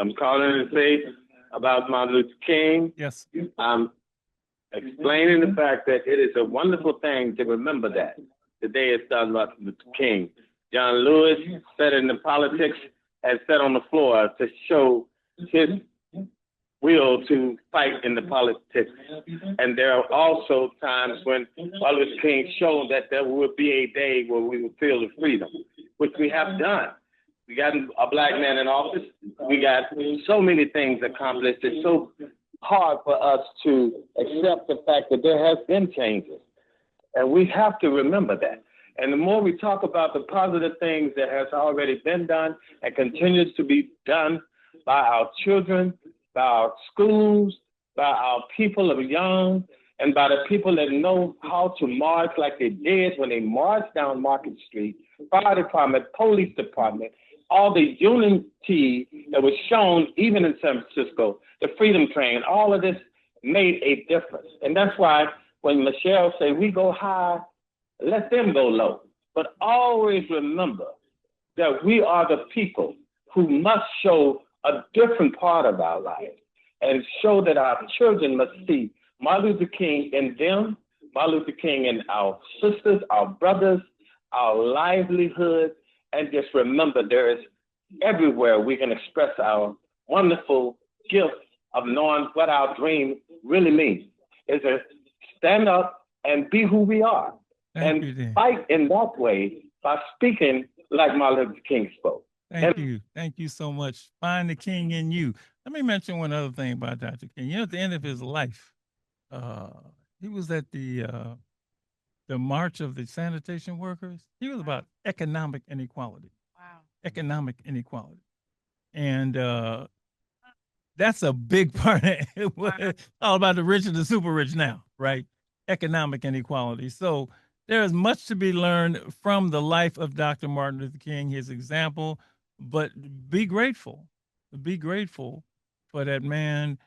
I'm calling to say about Martin Luther King. Yes. I'm explaining the fact that it is a wonderful thing to remember that today is Martin Luther King. John Lewis said in the politics and said on the floor to show his will to fight in the politics. And there are also times when Martin Luther King showed that there would be a day where we would feel the freedom, which we have done. We got a black man in office. We got so many things accomplished. It's so hard for us to accept the fact that there has been changes. And we have to remember that. And the more we talk about the positive things that has already been done and continues to be done by our children, by our schools, by our people of young, and by the people that know how to march like they did when they marched down Market Street, fire department, police department, all the unity that was shown even in San Francisco, the Freedom Train, all of this made a difference. And that's why when Michelle say we go high, let them go low. But always remember that we are the people who must show a different part of our life and show that our children must see Martin Luther King in them, Martin Luther King in our sisters, our brothers, our livelihood, and just remember there is everywhere we can express our wonderful gift of knowing what our dream really means. Is to stand up and be who we are. Thank you, Dan. Fight in that way by speaking like Martin Luther King spoke. Thank you. Thank you so much. Find the King in you. Let me mention one other thing about Dr. King. You know, at the end of his life, he was at the March of the Sanitation Workers. He was about economic inequality. Wow. Economic inequality. And that's a big part of it. It's all about the rich and the super rich now, right? Economic inequality. So there is much to be learned from the life of Dr. Martin Luther King, his example, but be grateful. Be grateful for that man.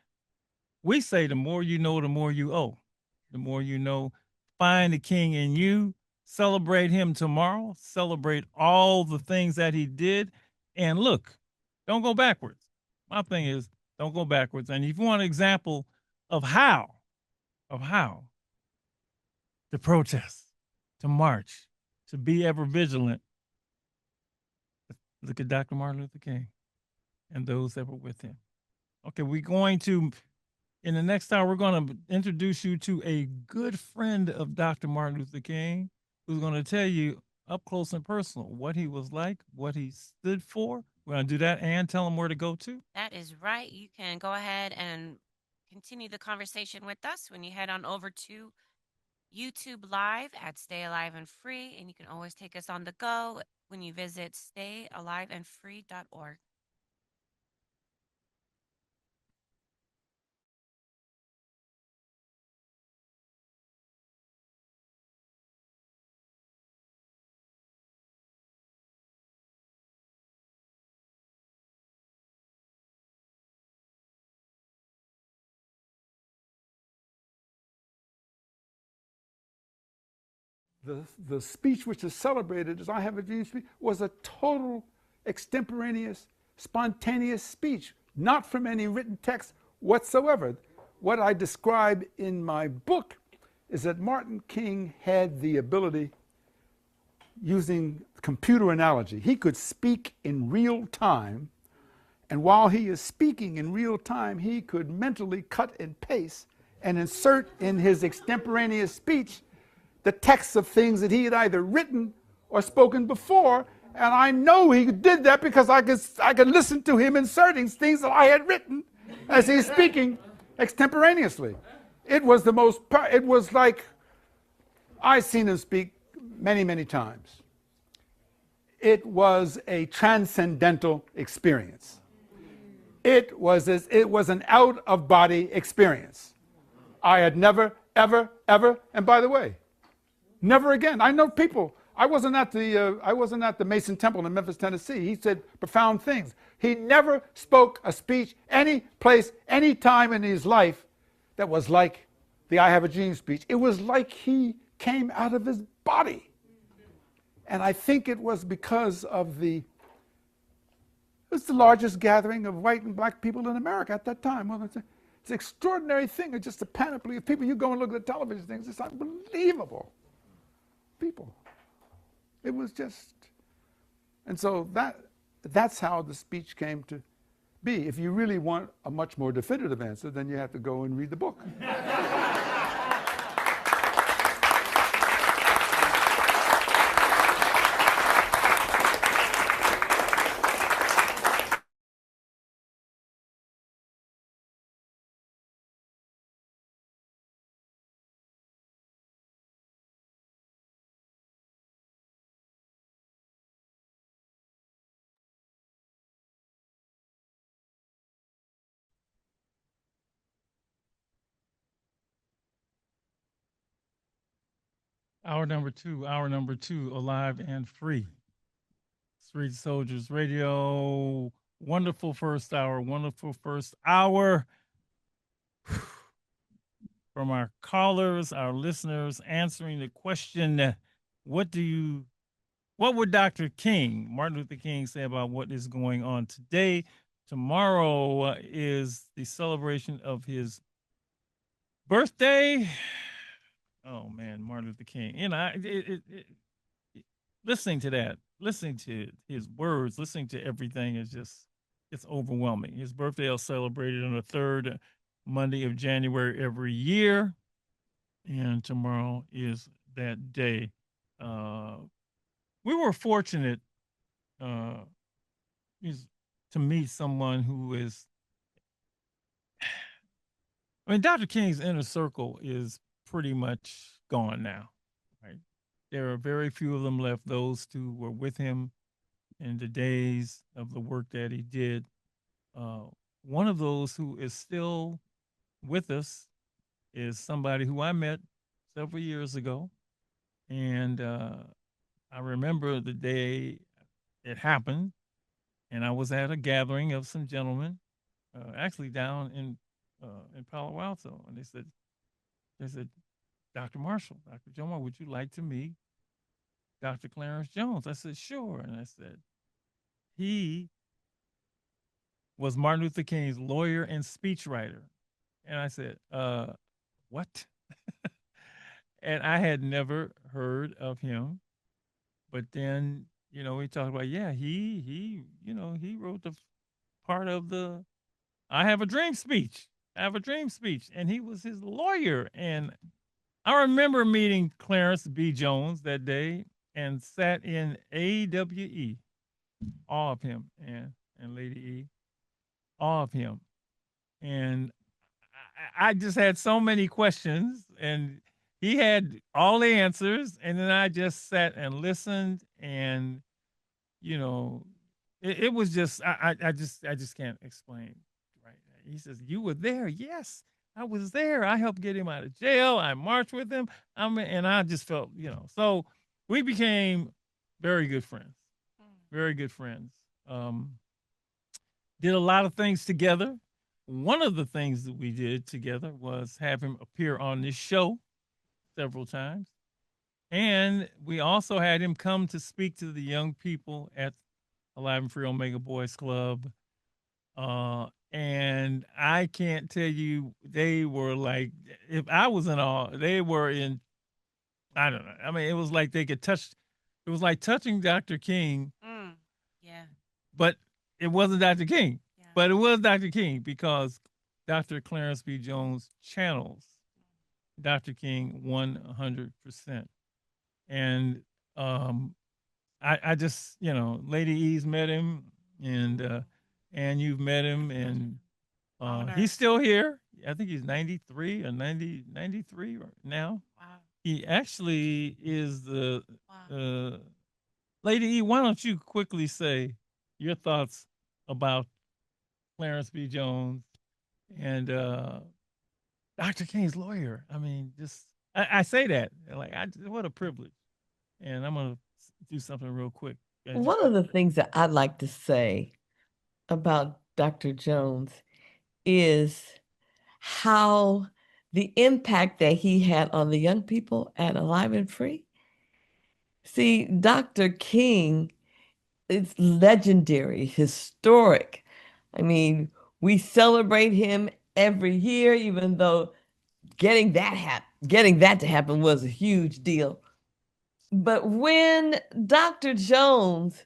We say the more you know, the more you owe. The more you know, find the King in you, celebrate him tomorrow, celebrate all the things that he did, and look, don't go backwards. My thing is, don't go backwards. And if you want an example of how to protest, to march, to be ever vigilant, look at Dr. Martin Luther King and those that were with him. Okay, we're going to, in the next hour, we're going to introduce you to a good friend of Dr. Martin Luther King, who's going to tell you up close and personal what he was like, what he stood for. We're going to do that and tell him where to go to. That is right. You can go ahead and continue the conversation with us when you head on over to YouTube Live at Stay Alive and Free. And you can always take us on the go when you visit stayaliveandfree.org. the speech which is celebrated as I Have a Dream speech was a total extemporaneous, spontaneous speech, not from any written text whatsoever. What I describe in my book is that Martin King had the ability, using computer analogy, he could speak in real time, and while he is speaking in real time, he could mentally cut and paste and insert in his extemporaneous speech the texts of things that he had either written or spoken before. And I know he did that because I could listen to him inserting things that I had written as he's speaking extemporaneously. It was the most, it was like, I've seen him speak many, many times. It was a transcendental experience. It was an out-of-body experience. I had never, ever, and by the way, never again. I know people. I wasn't at the Mason Temple in Memphis, Tennessee. He said profound things. He never spoke a speech any place, any time in his life that was like the I Have a Dream speech. It was like he came out of his body. And I think it was because of it was the largest gathering of white and black people in America at that time. Well, it's an extraordinary thing. It's just a panoply of people. You go and look at the television things, it's unbelievable. People. It was just, and so that's how the speech came to be. If you really want a much more definitive answer, then you have to go and read the book. Hour number two, alive and free. Street Soldiers Radio. Wonderful first hour. From our callers, our listeners, answering the question, what would Dr. King, Martin Luther King, say about what is going on today? Tomorrow is the celebration of his birthday. Oh man, Martin Luther King. You know, listening to that, listening to his words, listening to everything is just, it's overwhelming. His birthday is celebrated on the third Monday of January every year, and tomorrow is that day. We were fortunate to meet someone who is, I mean, Dr. King's inner circle is pretty much gone now, right? There are very few of them left, those who were with him in the days of the work that he did. One of those who is still with us is somebody who I met several years ago. And I remember the day it happened, and I was at a gathering of some gentlemen, actually down in Palo Alto, and they said, Dr. Marshall, Dr. Jomo, would you like to meet Dr. Clarence Jones? I said, sure. And I said, he was Martin Luther King's lawyer and speechwriter. And I said, what? And I had never heard of him. But then, we talked about, he wrote the part of the I Have a Dream speech. And he was his lawyer. And I remember meeting Clarence B. Jones that day and sat in AWE, all of him, and Lady E, all of him. And I just had so many questions, and he had all the answers. And then I just sat and listened, and, it was just, I just can't explain. Right. He says, you were there? Yes. I was there. I helped get him out of jail. I marched with him. And I just felt, so we became very good friends. Very good friends. Did a lot of things together. One of the things that we did together was have him appear on this show several times. And we also had him come to speak to the young people at Alive and Free Omega Boys Club. And I can't tell you, they were like, if I was in awe, they were in, I don't know. I mean, it was like they could touch, it was like touching Dr. King, Yeah. but it wasn't Dr. King. But it was Dr. King because Dr. Clarence B. Jones channels Dr. King 100%. And I just, you know, Lady E's met him, and you've met him, and he's still here. I think he's 93 or 93 now. Wow. He actually is the Lady E. Why don't you quickly say your thoughts about Clarence B. Jones and Dr. King's lawyer? I mean, just I say that like what a privilege, and I'm gonna do something real quick. One of the things that I'd like to say about Dr. Jones is how the impact that he had on the young people at Alive and Free. See, Dr. King is legendary, historic. I mean, we celebrate him every year, even though getting that to happen was a huge deal. But when Dr. Jones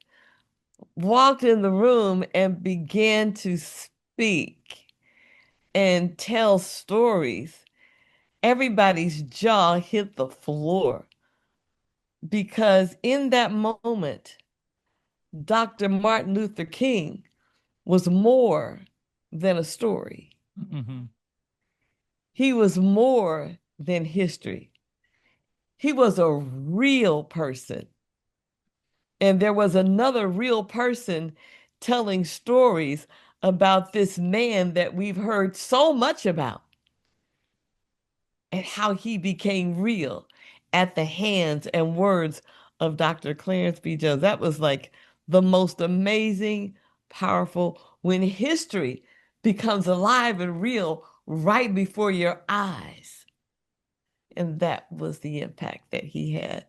walked in the room and began to speak and tell stories, everybody's jaw hit the floor because in that moment, Dr. Martin Luther King was more than a story. Mm-hmm. He was more than history. He was a real person. And there was another real person telling stories about this man that we've heard so much about and how he became real at the hands and words of Dr. Clarence B. Jones. That was like the most amazing, powerful, when history becomes alive and real right before your eyes. And that was the impact that he had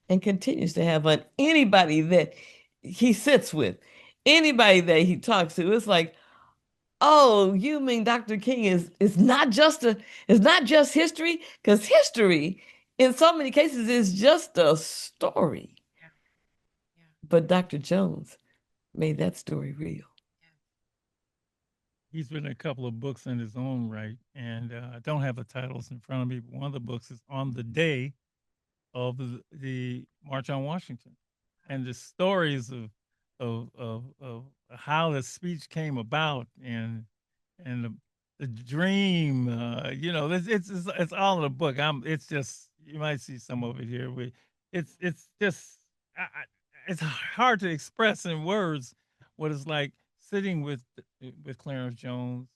and continues to have on anybody that he sits with, anybody that he talks to. It's like, oh, you mean Dr. King is not just history? Because history, in so many cases, is just a story. But Dr. Jones made that story real. He's written a couple of books in his own right, and I don't have the titles in front of me, but one of the books is on the day of the March on Washington, and the stories of how the speech came about, and the dream. You know, it's all in the book. It's just, you might see some of it here. It's just it's hard to express in words what it's like sitting with Clarence Jones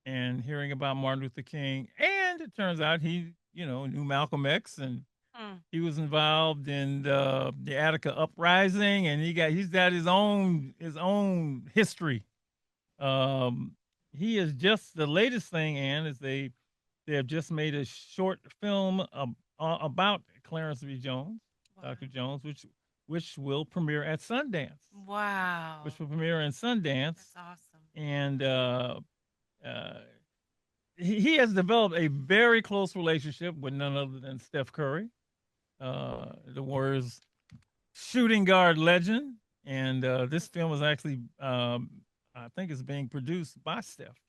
and hearing about Martin Luther King, and it turns out he, you know, knew Malcolm X, and he was involved in the Attica uprising, and he's got his own history. He is just the latest thing, Ann, is they have just made a short film about Clarence B. Jones, Dr. Jones, which will premiere at Sundance. Wow. Which will premiere in Sundance. That's awesome. And he has developed a very close relationship with none other than Steph Curry, the Warriors shooting guard legend. And this film is actually, I think it's being produced by Steph.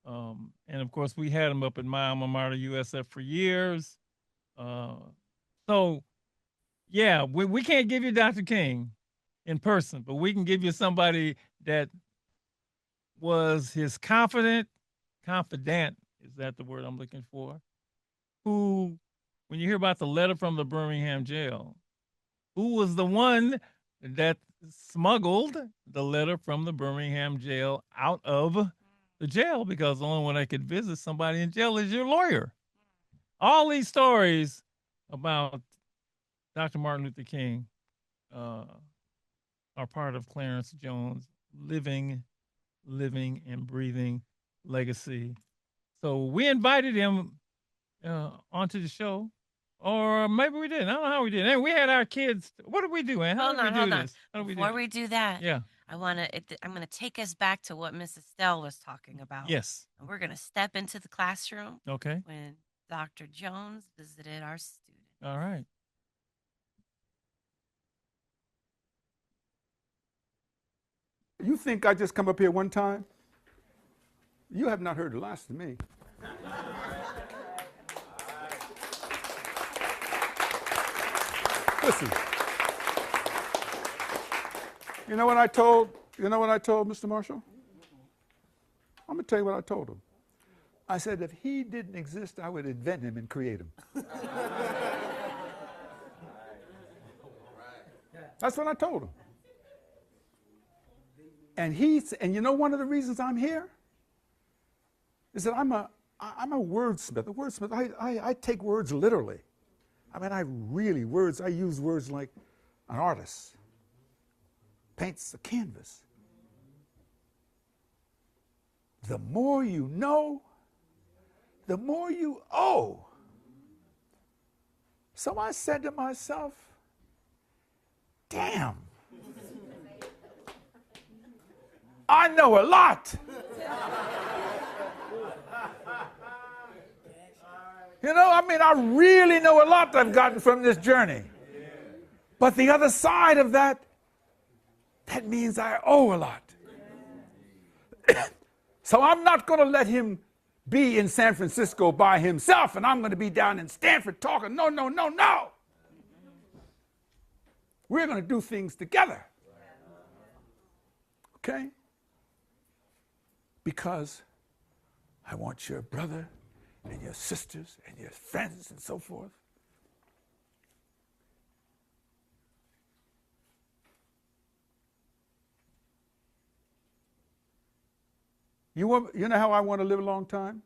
And of course, we had him up at my alma mater, USF, for years. So, yeah, we can't give you Dr. King in person, but we can give you somebody that was his confidant, is that the word I'm looking for? Who, when you hear about the letter from the Birmingham jail, who was the one that smuggled the letter from the Birmingham jail out of the jail, because the only one that could visit somebody in jail is your lawyer. All these stories about Dr. Martin Luther King are part of Clarence Jones' living and breathing legacy. So we invited him onto the show Or maybe we didn't. I don't know how we did. And we had our kids. What did we do, man? How Hold did on, we hold do on. this? How did we Before do? we do that, Yeah. I'm gonna take us back to what Miss Estelle was talking about. Yes. And we're gonna step into the classroom. Okay. When Dr. Jones visited our student. All right. You think I just come up here one time? You have not heard the last of me. Listen. You know what I told Mr. Marshall? I'm going to tell you what I told him. I said, if he didn't exist, I would invent him and create him. That's what I told him. And you know one of the reasons I'm here is that I'm a wordsmith. A wordsmith, I take words literally. I mean, I use words like an artist paints a canvas. The more you know, the more you owe. So I said to myself, damn, I know a lot. You know, I mean, I really know a lot I've gotten from this journey. But the other side of that means I owe a lot. So I'm not going to let him be in San Francisco by himself, and I'm going to be down in Stanford talking. No, no, no, no. We're going to do things together. Okay? Because I want your brother and your sisters and your friends and so forth you know how I want to live a long time?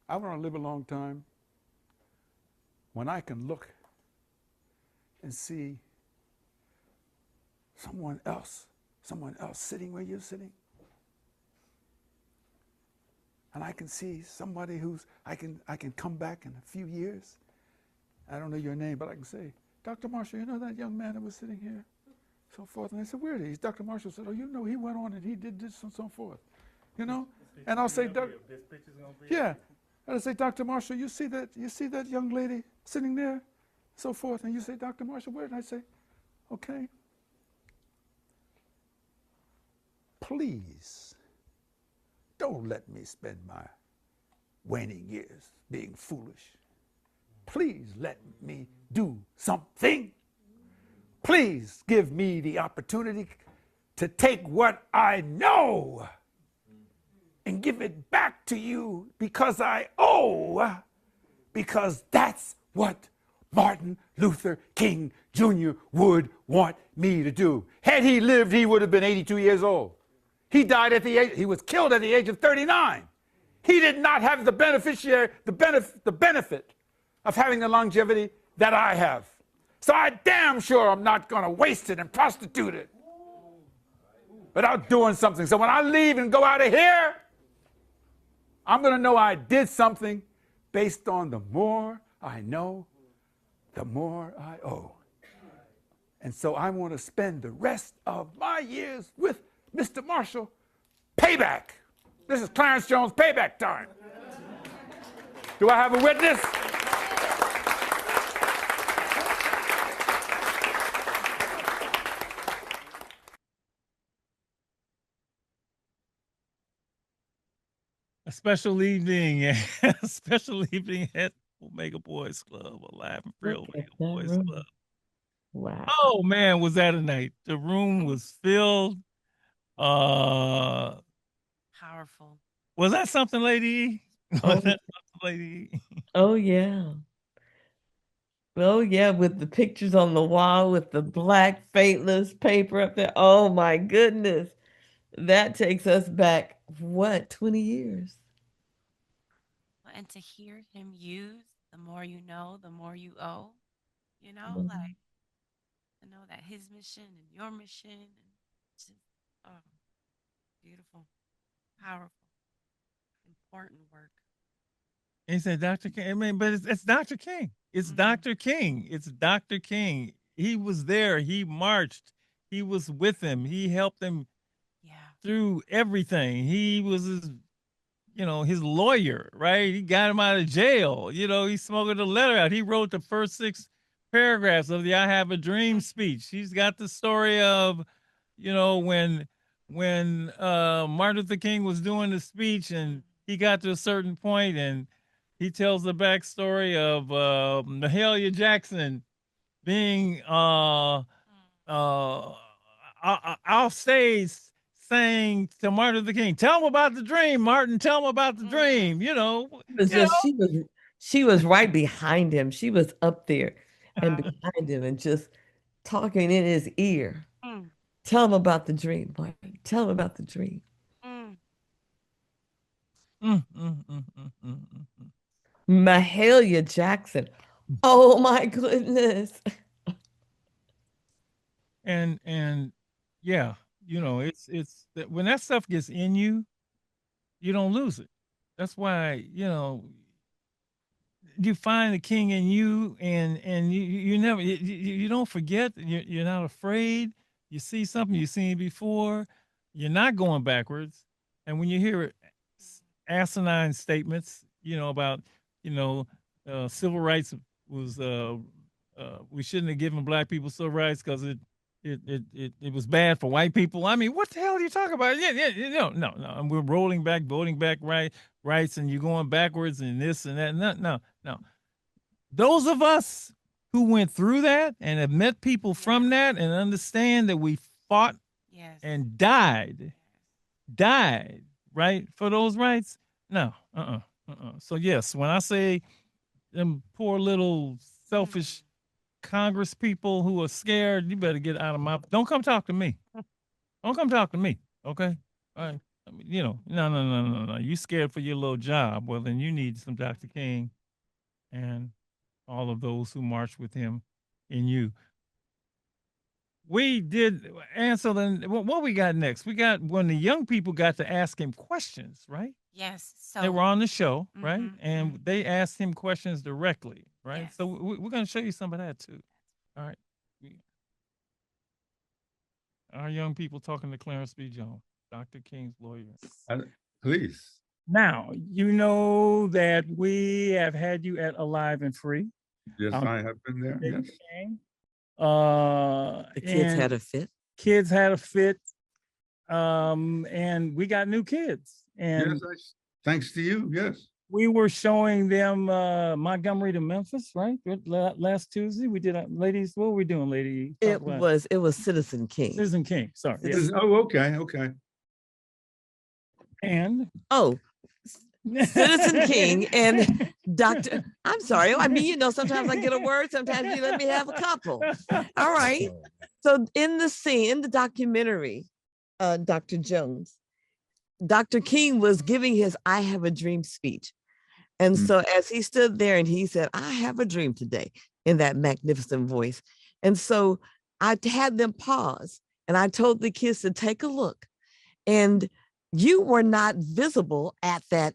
I want to live a long time when I can look and see someone else sitting where you're sitting. And I can see somebody I can come back in a few years. I don't know your name, but I can say, Dr. Marshall, you know that young man that was sitting here? So forth. And I said, where is he? Dr. Marshall said, oh, you know, he went on and he did this and so forth. You know? And I'll say, yeah. And I say, Dr. Marshall, you see that young lady sitting there? So forth. And you say, Dr. Marshall, where? And I say, okay. Please, don't let me spend my waning years being foolish. Please let me do something. Please give me the opportunity to take what I know and give it back to you because I owe, because that's what Martin Luther King Jr. would want me to do. Had he lived, he would have been 82 years old. He died at the age, he was killed at the age of 39. He did not have the benefit of having the longevity that I have. So I damn sure I'm not going to waste it and prostitute it without doing something. So when I leave and go out of here, I'm going to know I did something based on the more I know, the more I owe. And so I want to spend the rest of my years with Mr. Marshall. Payback. This is Clarence Jones payback time. Do I have a witness? A special evening, a special evening at Omega Boys Club, Alive and Free Omega Boys Club. Wow. Oh man, was that a night? The room was filled. Powerful. Was that something, Lady? Was that something, Lady? Oh yeah. Oh yeah, with the pictures on the wall with the black fateless paper up there. Oh my goodness. That takes us back, what, 20 years? And to hear him use the more you know, the more you owe, you know, Mhm. like to know that his mission and your mission and just, oh, beautiful, powerful, important work. And he said, Dr. King. I mean, but it's Dr. King. It's Dr. King. It's Dr. King. He was there. He marched. He was with him. He helped him through everything. He was his, his lawyer, right? He got him out of jail. He smuggled a letter out. He wrote the first 6 paragraphs of the I Have a Dream speech. He's got the story of, when Martin Luther King was doing the speech and he got to a certain point and he tells the backstory of Mahalia Jackson being off stage saying to Martin Luther King, "Tell him about the dream, Martin. Tell him about the dream." She was right behind him. She was up there and behind him and just talking in his ear. Tell him about the dream, Martin. Tell him about the dream. Mahalia Jackson. Oh my goodness. And yeah, it's that when that stuff gets in you, you don't lose it. That's why, you find the king in you and you never, you don't forget, you're not afraid. You see something you've seen before, you're not going backwards. And when you hear asinine statements, about, civil rights was, we shouldn't have given black people civil rights because it was bad for white people. I mean, what the hell are you talking about? No. And we're rolling back, voting back rights, and you're going backwards and this and that. No. Those of us who went through that and have met people from that and understand that we fought and died, right, for those rights. No, So yes, when I say them poor little selfish Congress people who are scared, you better get out of my. Don't come talk to me. Don't come talk to me. Okay. All right. I mean, no. You scared for your little job. Well, then you need some Dr. King and all of those who marched with him in you. We did answer. Then what we got next? We got when the young people got to ask him questions, right? Yes. So they were on the show, right? And they asked him questions directly, right? Yes. So we're going to show you some of that too. All right. Our young people talking to Clarence B. Jones, Dr. King's lawyer. Please. Now, you know that we have had you at Alive and Free. Yes, I have been there. Yes. The kids had a fit. Kids had a fit. And we got new kids. And yes, thanks to you. Yes. We were showing them Montgomery to Memphis, right? Last Tuesday. We did ladies. What were we doing, lady? It was Citizen King. Citizen King. Sorry. Yes. Oh, okay. And Citizen King and Dr. I'm sorry. I mean, sometimes I get a word, sometimes you let me have a couple. All right. So in the documentary, Dr. Jones, Dr. King was giving his I Have a Dream speech. And so as he stood there and he said, "I have a dream today," in that magnificent voice. And so I had them pause and I told the kids to take a look. And you were not visible at that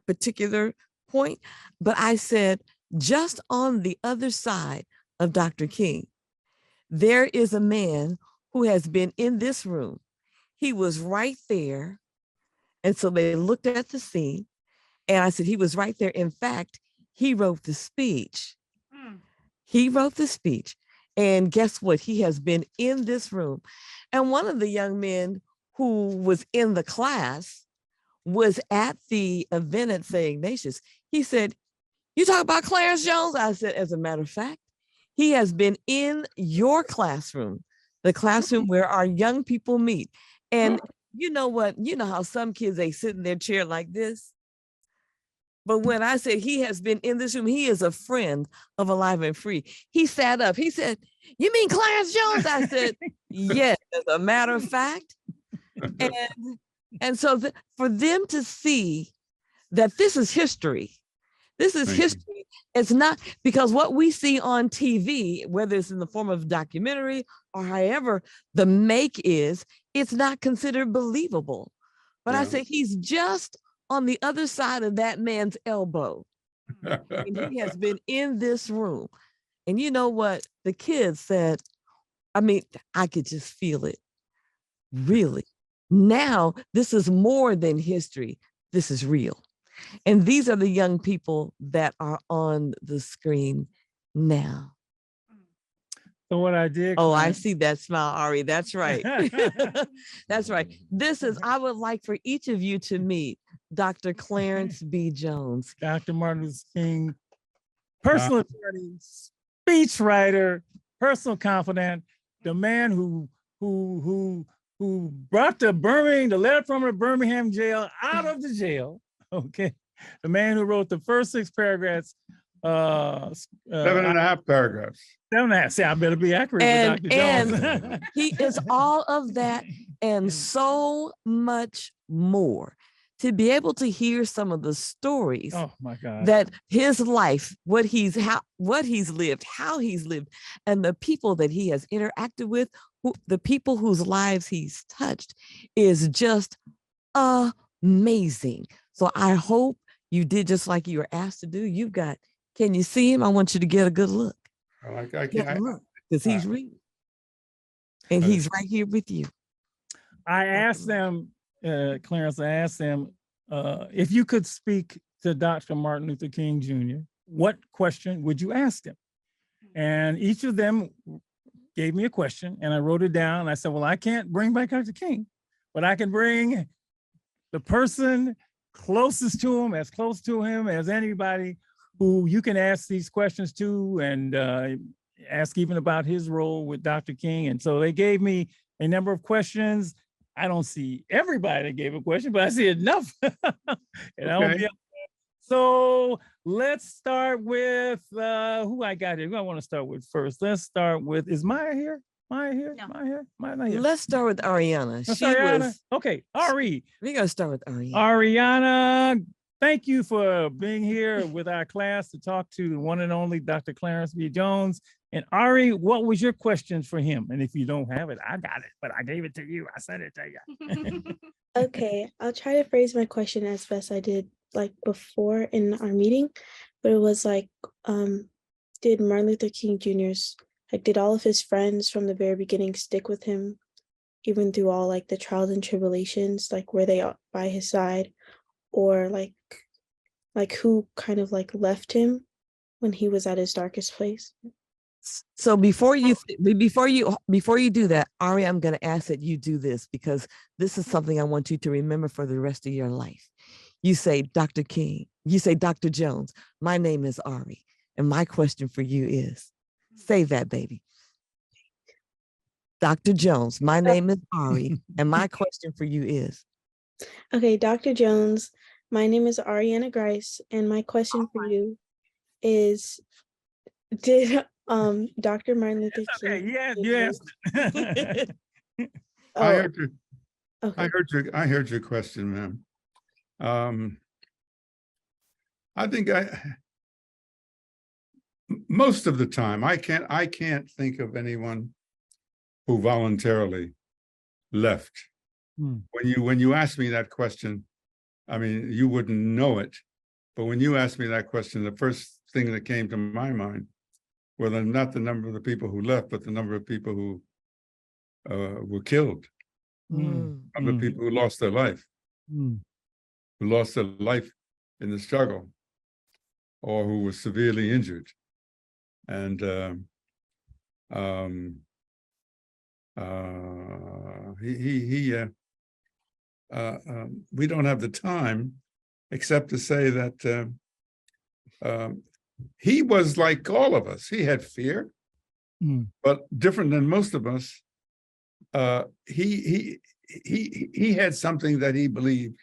particular point, but I said, just on the other side of Dr. King, there is a man who has been in this room. He was right there. And so they looked at the scene and I said, he was right there. In fact, he wrote the speech. He wrote the speech. And guess what? He has been in this room. And one of the young men who was in the class was at the event at St. Ignatius. He said, "You talk about Clarence Jones?" I said, "As a matter of fact, he has been in your classroom, the classroom where our young people meet." And you know what? You know how some kids, they sit in their chair like this? But when I said he has been in this room, he is a friend of Alive and Free. He sat up. He said, "You mean Clarence Jones?" I said, "Yes, as a matter of fact." And so for them to see that this is history, It's not because what we see on TV, whether it's in the form of documentary or however the make is, it's not considered believable. But I say he's just on the other side of that man's elbow. And he has been in this room. And you know what? The kids said, I mean, I could just feel it. Really. Now, this is more than history. This is real. And these are the young people that are on the screen now. So what I did. Oh, I see that smile, Ari. That's right. That's right. This is, I would like for each of you to meet Dr. Clarence B. Jones. Dr. Martin Luther King, personal attorney, speechwriter, personal confidant, the man who brought the letter from the Birmingham jail out of the jail. Okay. The man who wrote the first 6 paragraphs. 7.5 paragraphs. 7.5. See, I better be accurate with Dr. Jones. And he is all of that and so much more. To be able to hear some of the stories, oh my God, that his life, what he's lived, how he's lived, and the people that he has interacted with, the people whose lives he's touched, is just amazing. So I hope you did just like you were asked to do. You've got, can you see him? I want you to get a good look. I can't look, because he's reading. And he's right here with you. I asked them, Clarence, I asked them if you could speak to Dr. Martin Luther King Jr., what question would you ask him? And each of them gave me a question and I wrote it down. I said, well, I can't bring back Dr. King, but I can bring the person closest to him, as close to him as anybody who you can ask these questions to, and ask even about his role with Dr. King. And so they gave me a number of questions. I don't see everybody that gave a question, but I see enough. And I won't be able to. So let's start with who I got here. Who I want to start with first? Let's start with, is Maya here? Maya here? No. Maya here? Maya not here. Let's start with Ariana. Okay, Ari. We're going to start with Ariana. Ariana, thank you for being here with our class to talk to the one and only Dr. Clarence B. Jones. And Ari, what was your question for him? And if you don't have it, I got it, but I gave it to you. I sent it to you. Okay, I'll try to phrase my question as best I did like before in our meeting, but it was like, did Martin Luther King Jr.'s, like, did all of his friends from the very beginning stick with him, even through all like the trials and tribulations? Like, were they by his side, or like who kind of like left him when he was at his darkest place? So before you do that, Ari, I'm going to ask that you do this, because this is something I want you to remember for the rest of your life. You say, Dr. King, you say, Dr. Jones, my name is Ari, and my question for you is, say that, baby. Dr. Jones, my name is Ari, and my question for you is. Okay, Dr. Jones, my name is Ariana Grice, and my question for you is, did Dr. Martin Luther King? Okay, yes. I heard you. Okay. I heard your question, ma'am. I think most of the time I can't think of anyone who voluntarily left. When you ask me that question, I mean, you wouldn't know it, but when you asked me that question, the first thing that came to my mind were not the number of the people who left, but the number of people who were killed, number of people who lost their life, who lost their life in the struggle, or who were severely injured. And we don't have the time except to say that he was like all of us. He had fear, but different than most of us. He had something that he believed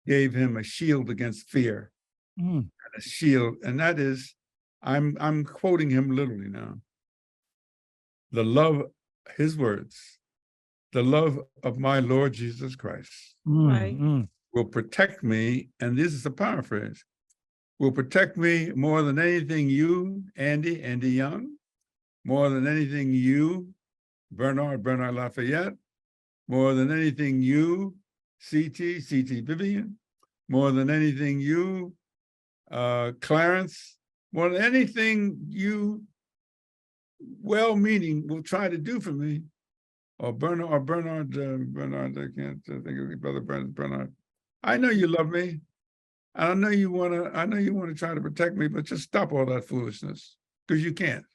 gave him a shield against fear, and a shield, and that is, I'm quoting him literally now. The love, his words, the love of my Lord Jesus Christ will protect me, and this is a paraphrase, will protect me more than anything you, Andy Young, more than anything you, Bernard Lafayette, more than anything you, C.T. Vivian, more than anything you, Clarence, well, anything you well-meaning will try to do for me, or Bernard, I can't think of your brother Bernard. I know you love me. I know you want to try to protect me, but just stop all that foolishness, because you can't.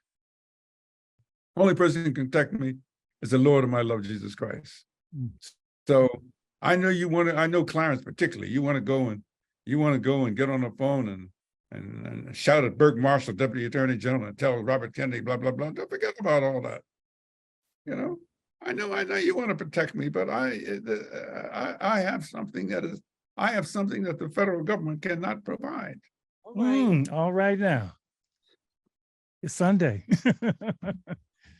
Only person who can protect me is the Lord of my love, Jesus Christ. So I know you want to, I know Clarence particularly, you want to go and get on the phone and shout at Burke Marshall, Deputy Attorney General, and tell Robert Kennedy, blah, blah, blah. Don't forget about all that. You know, I know you want to protect me, but I have something that the federal government cannot provide. All right now. It's Sunday.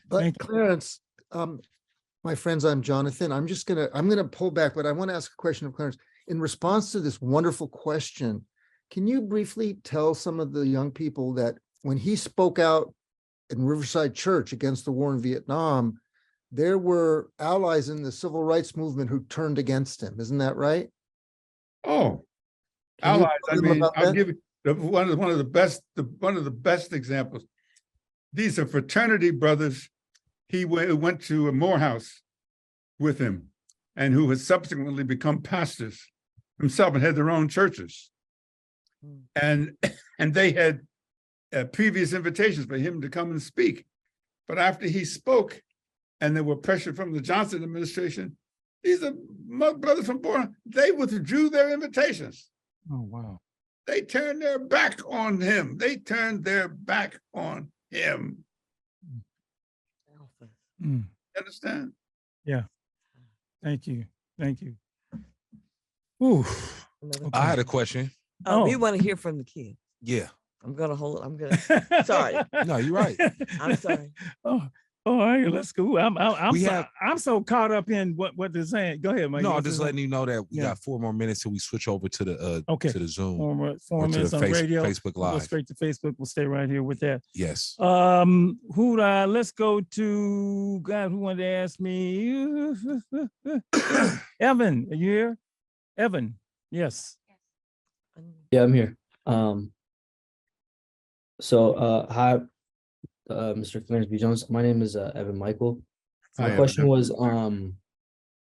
But Clarence, my friends, I'm Jonathan. I'm gonna pull back, but I want to ask a question of Clarence. In response to this wonderful question, can you briefly tell some of the young people that when he spoke out in Riverside Church against the war in Vietnam, there were allies in the civil rights movement who turned against him? Isn't that right? Oh, allies. I mean, I'll give you one of the best examples. These are fraternity brothers. He went to a Morehouse with him, and who has subsequently become pastors himself and had their own churches. And they had previous invitations for him to come and speak. But after he spoke, and there were pressure from the Johnson administration, these are my brothers from Bourne, they withdrew their invitations. Oh, wow. They turned their back on him. Understand? Yeah. Thank you. Ooh. I had a question. We want to hear from the kid. Yeah. I'm gonna sorry. No, you're right. I'm sorry. All right, let's go. I'm so caught up in what they're saying. Go ahead, Mike. No, I'm just letting you know that we got 4 more minutes till we switch over to the to the Zoom. 4 minutes on radio. Facebook We'll go Live. straight to Facebook. We'll stay right here with that. Yes. Let's go to God. Who wanted to ask me? Evan, are you here? Evan, yes. Yeah, I'm here. Hi, Mr. Clarence B. Jones. My name is Evan Michael. My Hi, question Evan. was,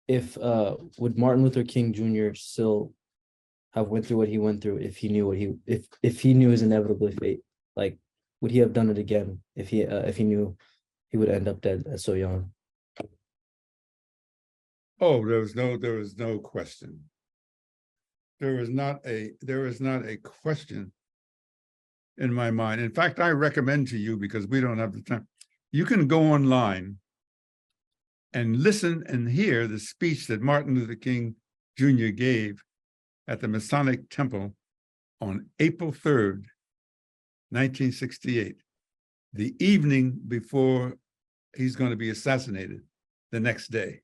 if would Martin Luther King Jr. still have went through what he went through if he knew if he knew his inevitable fate? Like, would he have done it again if he knew he would end up dead so young? Oh, there was no question. There is not a question in my mind. In fact, I recommend to you, because we don't have the time, you can go online and listen and hear the speech that Martin Luther King Jr. gave at the Masonic Temple on April 3rd, 1968, the evening before he's going to be assassinated the next day.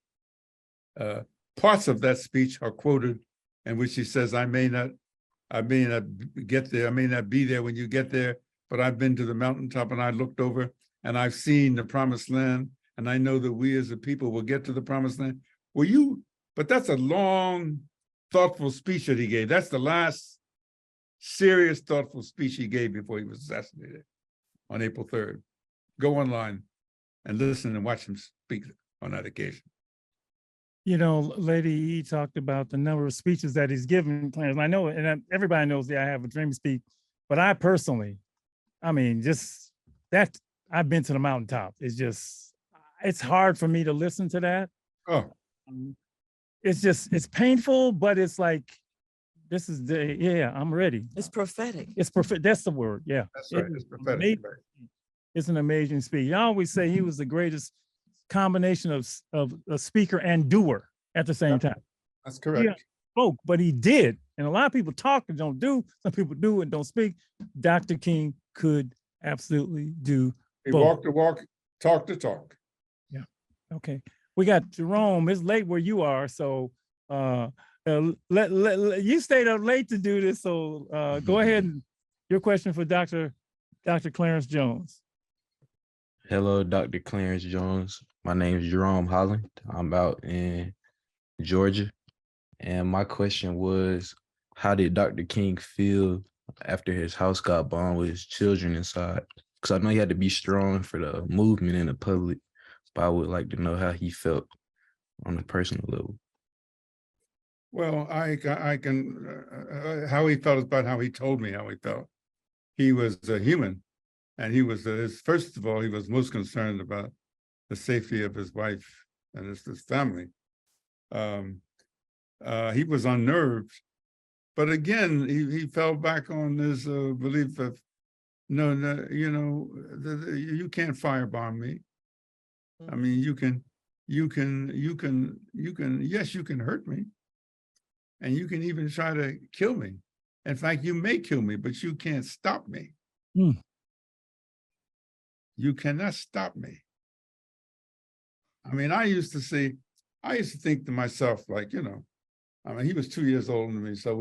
Parts of that speech are quoted in which he says, I may not get there, I may not be there when you get there, but I've been to the mountaintop and I looked over and I've seen the promised land, and I know that we as a people will get to the promised land. But that's a long, thoughtful speech that he gave. That's the last serious, thoughtful speech he gave before he was assassinated on April 3rd. Go online and listen and watch him speak on that occasion. You know, Lady E talked about the number of speeches that he's given, Clarence. And I know, and everybody knows that I have a dream speak, but I personally, just that, I've been to the mountaintop. It's hard for me to listen to that. Oh. It's painful, but it's like, I'm ready. It's prophetic. It's prophetic. That's the word. Yeah. That's right. It's prophetic. It's an amazing speech. I always say he was the greatest combination of a speaker and doer at the same time. That's correct. He spoke, but he did. And a lot of people talk and don't do. Some people do and don't speak. Dr. King could absolutely do He both. walked the walk, talked the talk. Yeah. Okay. We got Jerome. It's late where you are, so you stayed up late to do this. So go ahead and your question for Dr. Clarence Jones. Hello, Dr. Clarence Jones. My name is Jerome Holland. I'm out in Georgia. And my question was, how did Dr. King feel after his house got bombed with his children inside. Because I know he had to be strong for the movement in the public, but I would like to know how he felt on a personal level. Well, I can, how he felt is about how he told me how he felt. He was a human, and he was, first of all, he was most concerned about the safety of his wife and his family. He was unnerved, but again, he fell back on his belief of, no, you know, you can't firebomb me. I mean, you can, yes, you can hurt me. And you can even try to kill me. In fact, you may kill me, but you can't stop me. You cannot stop me. I mean, I used to think to myself, like, you know, I mean, he was 2 years older than me. So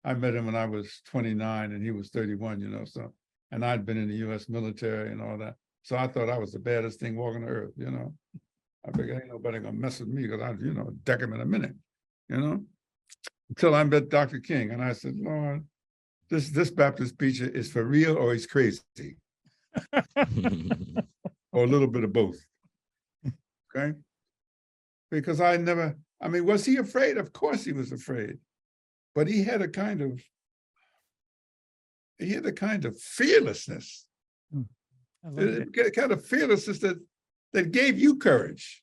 I met him when I was 29 and he was 31, you know, so, and I'd been in the US military and all that. So I thought I was the baddest thing walking the earth, you know. I figured ain't nobody gonna mess with me because I'd, you know, deck him in a minute, you know. Until I met Dr. King, and I said, Lord, this Baptist preacher is for real or he's crazy. Or a little bit of both. Okay? Because I mean, was he afraid? Of course he was afraid. But he had a kind of fearlessness. A kind of fearlessness that gave you courage.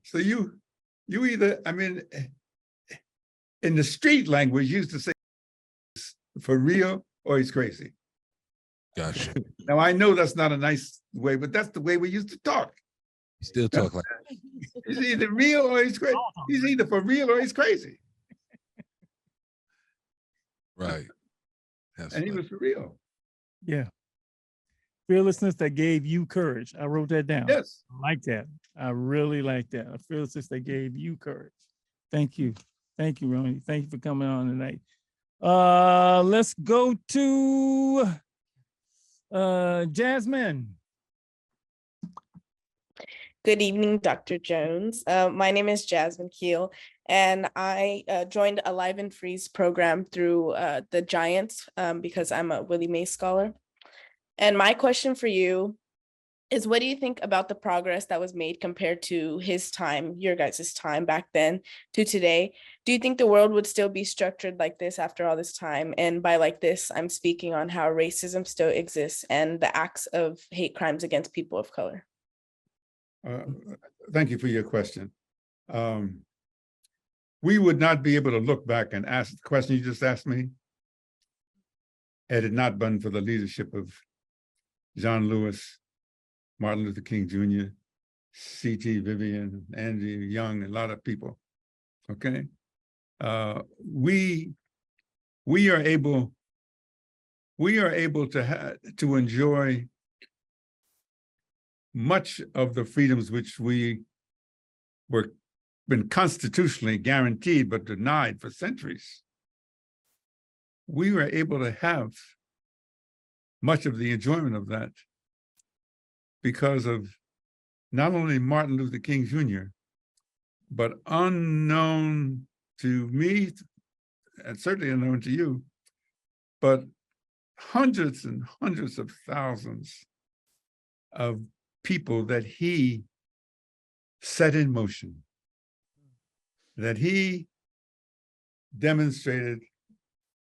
So you either, I mean, in the street language, used to say for real or he's crazy. Gotcha. Now I know that's not a nice way, but that's the way we used to talk. You still talk like He's either real or he's crazy. He's either for real or he's crazy. right. And he was for real. Yeah. Fearlessness that gave you courage. I wrote that down. Yes. I like that. I really like that. A fearlessness that gave you courage. Thank you. Thank you, Ronnie. Thank you for coming on tonight. Let's go to Jasmine. Good evening, Dr. Jones. My name is Jasmine Keel, and I joined Alive and Freeze program through the Giants because I'm a Willie Mays Scholar. And my question for you is, what do you think about the progress that was made compared to his time, your guys' time back then to today? Do you think the world would still be structured like this after all this time? And by like this, I'm speaking on how racism still exists and the acts of hate crimes against people of color. Thank you for your question. We would not be able to look back and ask the question you just asked me had it not been for the leadership of John Lewis, Martin Luther King Jr., C.T. Vivian, Angie Young, and a lot of people. Okay, we are able to enjoy much of the freedoms which we were been constitutionally guaranteed but denied for centuries. We were able to have much of the enjoyment of that because of not only Martin Luther King Jr., but unknown to me, and certainly unknown to you, but hundreds and hundreds of thousands of people that he set in motion, that he demonstrated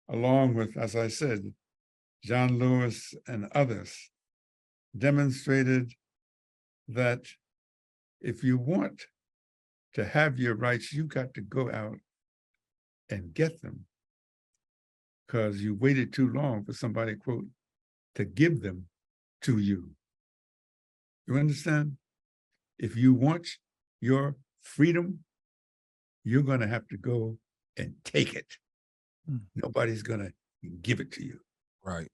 along with, as I said, John Lewis and others, demonstrated that if you want to have your rights, you got to go out and get them, because you waited too long for somebody, quote, to give them to you. You understand? If you want your freedom, you're going to have to go and take it. Nobody's going to give it to you. Right.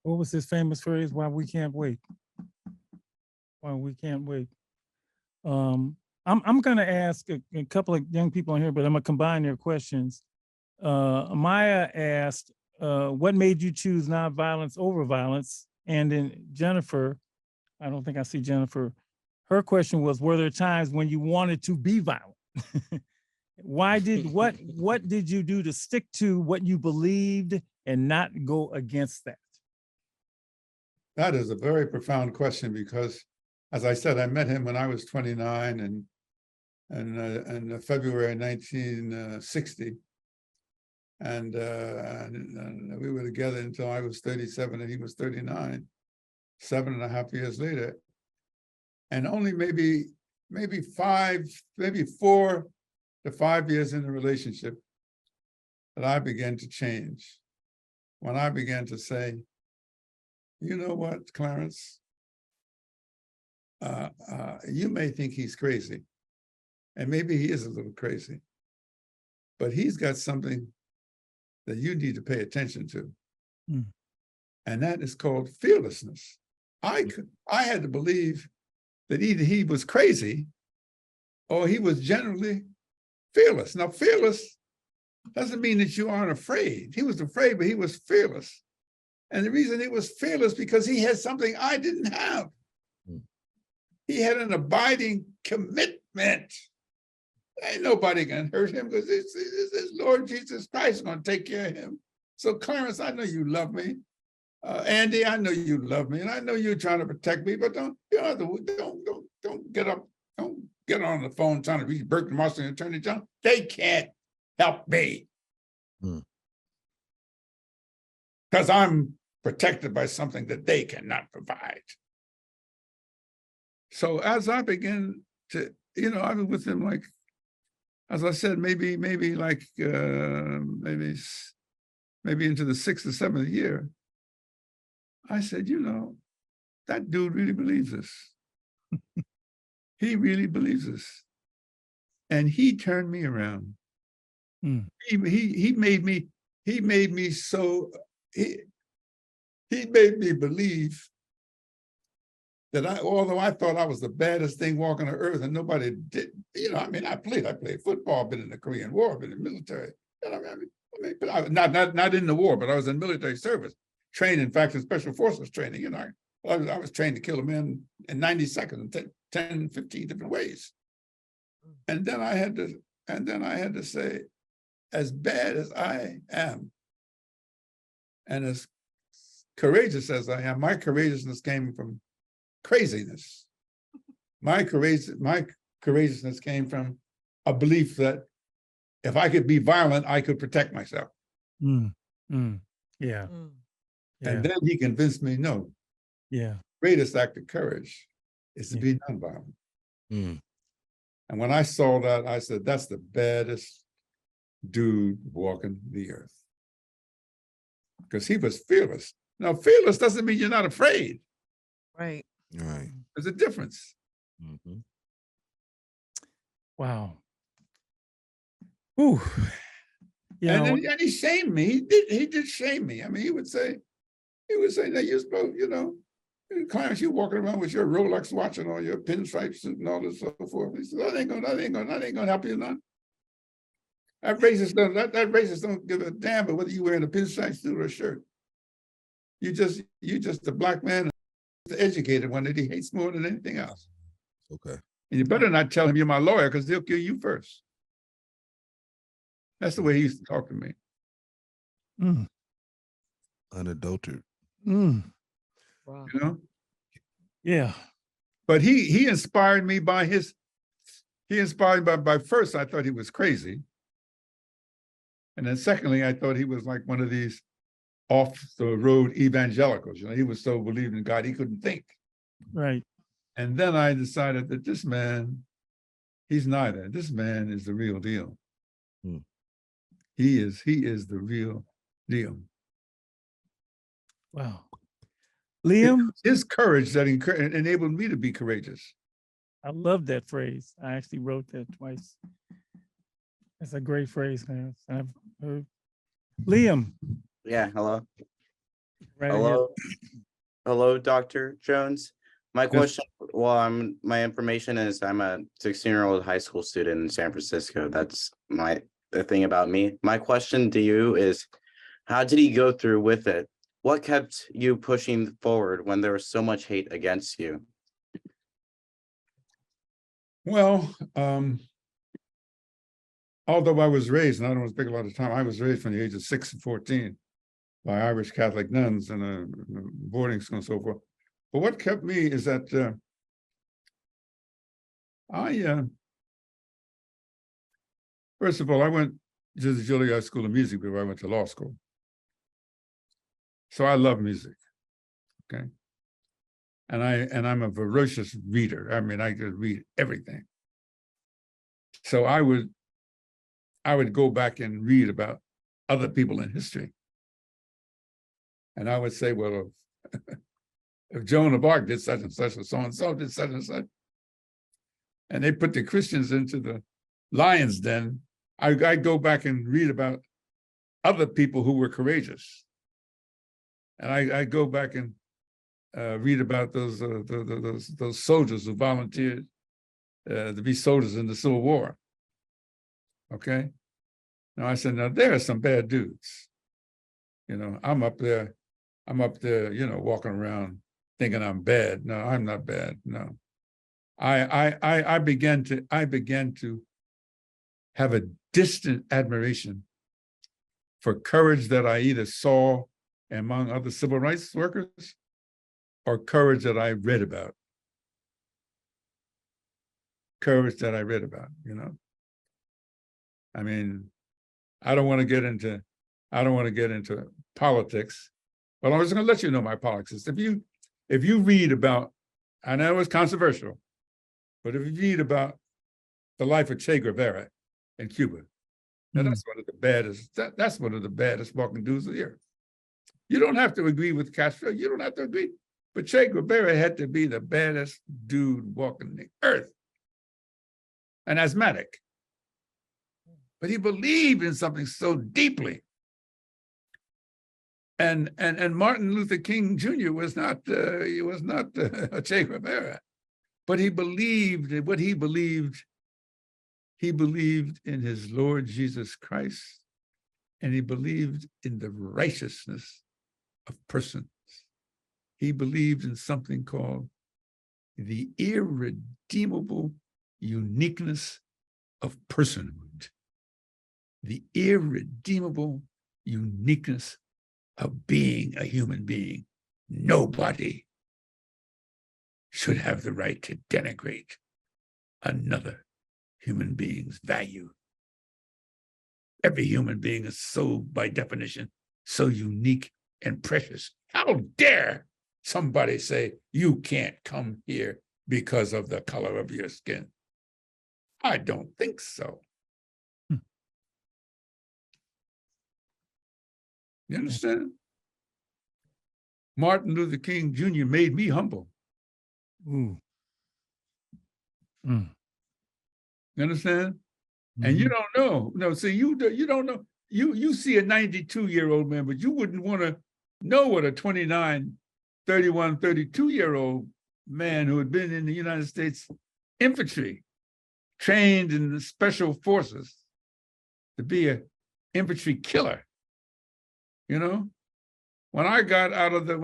What was his famous phrase? Why we can't wait. Why we can't wait. I'm going to ask a couple of young people on here, but I'm going to combine their questions. Maya asked, what made you choose nonviolence over violence? And then Jennifer, I don't think I see Jennifer. Her question was, were there times when you wanted to be violent? Why did what did you do to stick to what you believed and not go against that? That is a very profound question because, as I said, I met him when I was 29 and February 1960. And we were together until I was 37 and he was 39, 7.5 years later. And only maybe 4 to 5 years in the relationship that I began to change. When I began to say, you know what, Clarence, you may think he's crazy, and maybe he is a little crazy, but he's got something that you need to pay attention to. And that is called fearlessness. I had to believe that either he was crazy or he was generally fearless. Now, fearless doesn't mean that you aren't afraid. He was afraid, but he was fearless. And the reason he was fearless because he had something I didn't have. He had an abiding commitment. Ain't nobody gonna hurt him because this Lord Jesus Christ is gonna take care of him. So Clarence, I know you love me. Andy, I know you love me, and I know you're trying to protect me, but don't get up, don't get on the phone trying to reach Burke Marshall and Attorney General. They can't help me. Because I'm protected by something that they cannot provide. So as I begin to, I was with him like, as I said, maybe into the 6th or 7th year. I said, that dude really believes this. He really believes this. And he turned me around. He made me believe that although I thought I was the baddest thing walking the earth and nobody did, I played football, been in the Korean War, been in the military. But I, not in the war, but I was in military service, trained, in fact, in special forces training. I was trained to kill a man in 90 seconds, 10, 15 different ways. And then I had to say, as bad as I am, and as courageous as I am, my courageousness came from craziness. My courageousness came from a belief that if I could be violent, I could protect myself. Yeah. And then he convinced me, no. Yeah. Greatest act of courage is to be nonviolent. And when I saw that, I said, that's the baddest dude walking the earth. Because he was fearless. Now, fearless doesn't mean you're not afraid. Right. Right. There's a difference. Wow. Ooh. And he shamed me. He did shame me. I mean, he would say, that you're supposed, Clarence, you're walking around with your Rolex watch and all your pinstripe suit and all this so forth. He said, that ain't gonna help you none. That racist don't give a damn about whether you're wearing a pinstripe suit or a shirt. You just a black man, the educated one that he hates more than anything else. Okay. And you better not tell him you're my lawyer because they'll kill you first. That's the way he used to talk to me. Unadulterated. Wow. Yeah. But he inspired me by by first I thought he was crazy. And then secondly, I thought he was like one of these off the road evangelicals. He was so believing in God, he couldn't think. Right. And then I decided that this man, he's neither. This man is the real deal. He is the real deal. Wow. Liam? His courage that enabled me to be courageous. I love that phrase. I actually wrote that twice. That's a great phrase, man. I've heard. Liam. Yeah, hello. Right hello, Dr. Jones. My question, my information is I'm a 16-year-old high school student in San Francisco. That's the thing about me. My question to you is, how did he go through with it? What kept you pushing forward when there was so much hate against you? Well, although I was raised, and I don't want to take a lot of time, I was raised from the age of 6 to 14 by Irish Catholic nuns in a boarding school and so forth. But what kept me is that first of all, I went to the Juilliard School of Music before I went to law school. So I love music, okay? And I'm a voracious reader. I mean, I could read everything. So I would go back and read about other people in history. And I would say, well, if Joan of Arc did such and such, or so did such and such, and they put the Christians into the lion's den, I'd go back and read about other people who were courageous. And I go back and read about those soldiers who volunteered to be soldiers in the Civil War. Okay. Now I said, now there are some bad dudes. You know, I'm up there, you know, walking around thinking I'm bad. No, I'm not bad. No. I began to have a distant admiration for courage that I either saw among other civil rights workers or courage that I read about. Courage that I read about, you know. I mean, I don't want to get into politics, but I'm just going to let you know my politics. If you read about, I know it's controversial, but if you read about the life of Che Guevara in Cuba, now that's one of the baddest. That's one of the baddest walking dudes here. You don't have to agree with Castro. You don't have to agree, but Che Guevara had to be the baddest dude walking the earth. An asthmatic, but he believed in something so deeply. And Martin Luther King Jr. was not a Che Guevara, but he believed in what he believed. He believed in his Lord Jesus Christ, and he believed in the righteousness of persons. He believed in something called the irredeemable uniqueness of personhood, the irredeemable uniqueness of being a human being. Nobody should have the right to denigrate another human being's value. Every human being is so, by definition, so unique and precious. How dare somebody say you can't come here because of the color of your skin? I don't think so. You understand? Martin Luther King Jr. made me humble. Ooh. You understand? And you don't know. No, see, you don't know. You see a 92-year-old man, but you wouldn't want to know what a 29, 31, 32-year-old man who had been in the United States infantry, trained in the special forces to be an infantry killer. You know, when I got out of the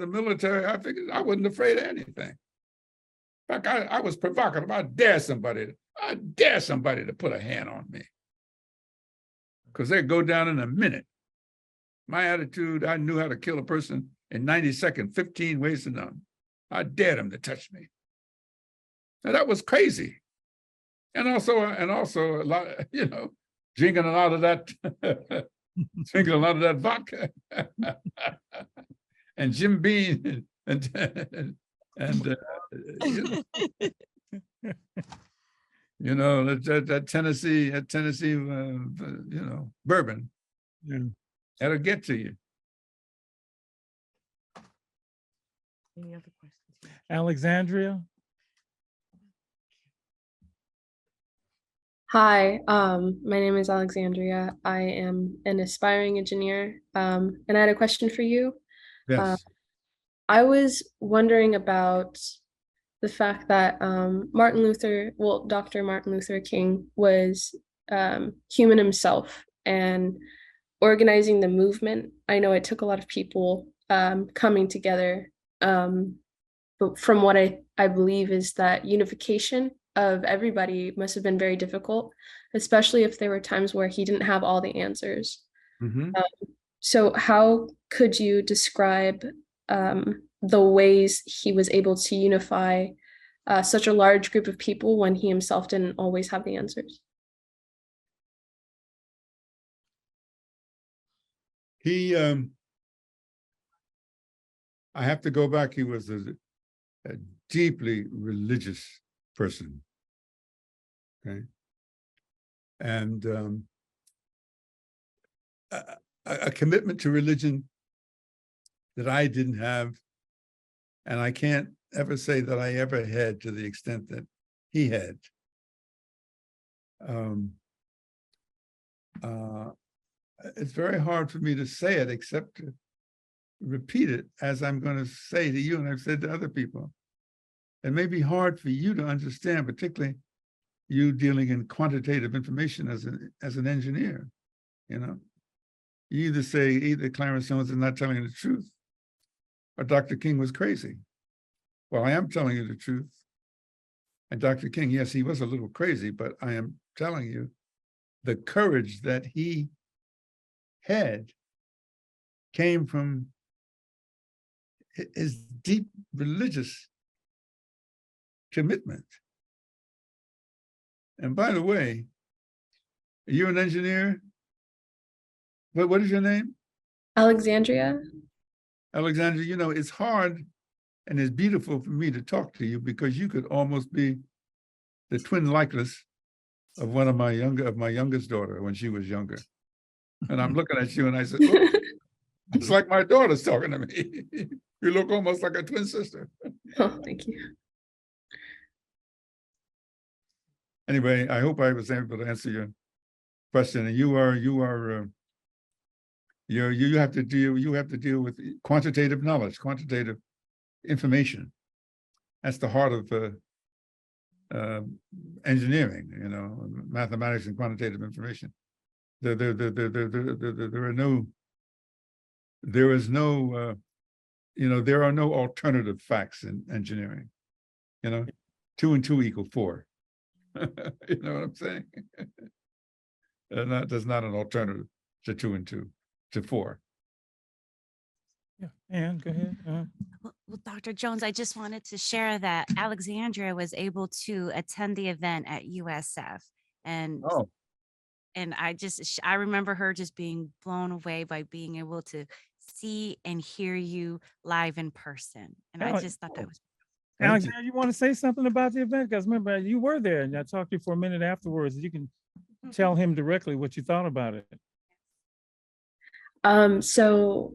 military, I figured I wasn't afraid of anything. In fact, I was provocative. I dare somebody to put a hand on me, because they'd go down in a minute. My attitude, I knew how to kill a person in 90 seconds, 15 ways to none. I dared them to touch me. Now that was crazy. And also a lot, you know, drinking a lot of that vodka and Jim Beam and you know, that Tennessee, you know, bourbon. Yeah. That'll get to you. Any other questions? Alexandria? Hi, my name is Alexandria. I am an aspiring engineer, and I had a question for you. Yes. I was wondering about the fact that Dr. Martin Luther King was human himself and organizing the movement. I know it took a lot of people coming together, but from what I believe is that unification of everybody must have been very difficult, especially if there were times where he didn't have all the answers. Mhm. So how could you describe the ways he was able to unify such a large group of people when he himself didn't always have the answers? He, I have to go back. He was a deeply religious person. Okay. And a commitment to religion that I didn't have, and I can't ever say that I ever had to the extent that he had. It's very hard for me to say it except to repeat it as I'm going to say to you, and I've said to other people. It may be hard for you to understand, particularly you dealing in quantitative information as an engineer. You know, you either say either Clarence Jones is not telling the truth, or Dr. King was crazy. Well, I am telling you the truth. And Dr. King, yes, he was a little crazy, but I am telling you the courage that he had came from his deep religious commitment. And by the way, you're an engineer. What is your name? Alexandria. Alexandria, you know, it's hard and it's beautiful for me to talk to you because you could almost be the twin likeness of one of my youngest daughter when she was younger. And I'm looking at you and I said, oh, it's like my daughter's talking to me. You look almost like a twin sister. Oh, thank you. Anyway, I hope I was able to answer your question. And you have to deal with quantitative knowledge, quantitative information. That's the heart of engineering, you know, mathematics and quantitative information. There are no alternative facts in engineering. You know, 2 and 2 equal 4. You know what I'm saying? There's not an alternative to 2 and 2 to 4. Yeah, and go ahead. Well, Dr. Jones, I just wanted to share that Alexandria was able to attend the event at USF, and I remember her just being blown away by being able to see and hear you live in person, and I just thought that was. Alexander, you want to say something about the event? Because remember, you were there, and I talked to you for a minute afterwards. You can tell him directly what you thought about it. So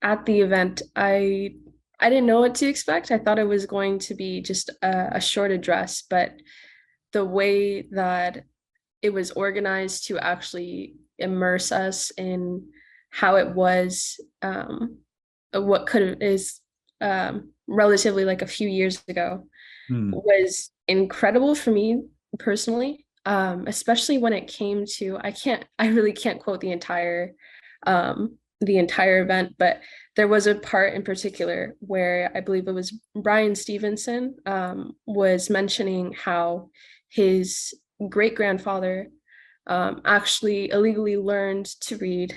at the event, I didn't know what to expect. I thought it was going to be just a short address, but the way that it was organized to actually immerse us in how it was, what is relatively like a few years ago, was incredible for me personally, especially when it came to, I really can't quote the entire event, but there was a part in particular where I believe it was Brian Stevenson was mentioning how his great-grandfather actually illegally learned to read,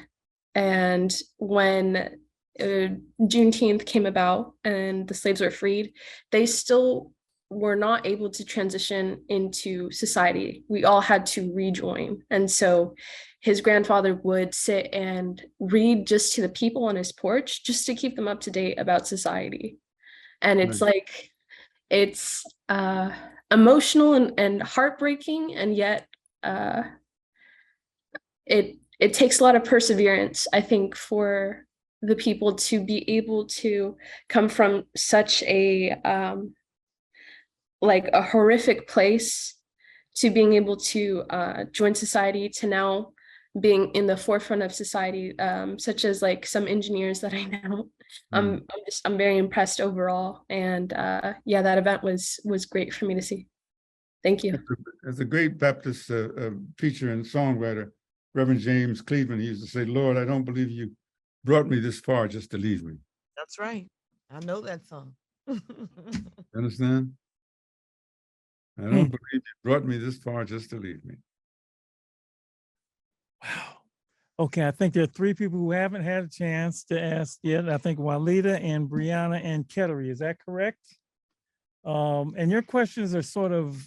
and when Juneteenth came about and the slaves were freed, they still were not able to transition into society. We all had to rejoin. And so his grandfather would sit and read just to the people on his porch, just to keep them up to date about society. And it's like, it's emotional and heartbreaking, and yet it takes a lot of perseverance, I think, for the people to be able to come from such a like a horrific place to being able to join society, to now being in the forefront of society, such as like some engineers that I know. I'm very impressed overall, and yeah, that event was great for me to see. Thank you. As a great Baptist preacher and songwriter, Reverend James Cleveland, he used to say, "Lord, I don't believe you brought me this far just to leave me." That's right. I know that song. Understand? I don't believe you brought me this far just to leave me. Okay, I think there are three people who haven't had a chance to ask yet. I think Walida and Brianna and Kettery, is that correct? And your questions are sort of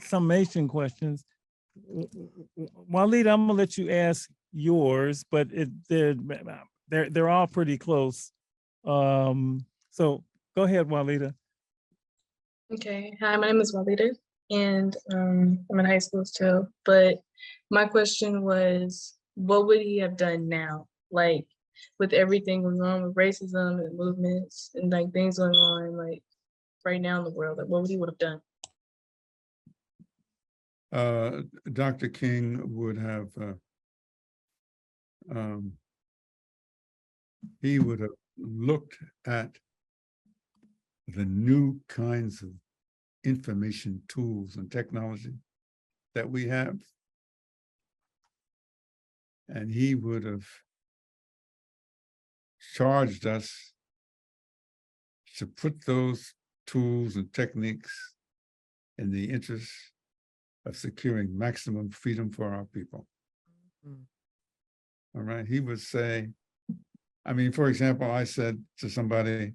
summation questions. Walida, I'm gonna let you ask yours, but they're all pretty close. So go ahead, Walida. Okay. Hi, my name is Walida, and I'm in high school still. But my question was, what would he have done now? Like, with everything going on with racism and movements and like things going on, like right now in the world, like what would he would have done? Dr. King would have, he would have looked at the new kinds of information tools and technology that we have. And he would have charged us to put those tools and techniques in the interest of securing maximum freedom for our people. All right, he would say, I mean, for example, I said to somebody,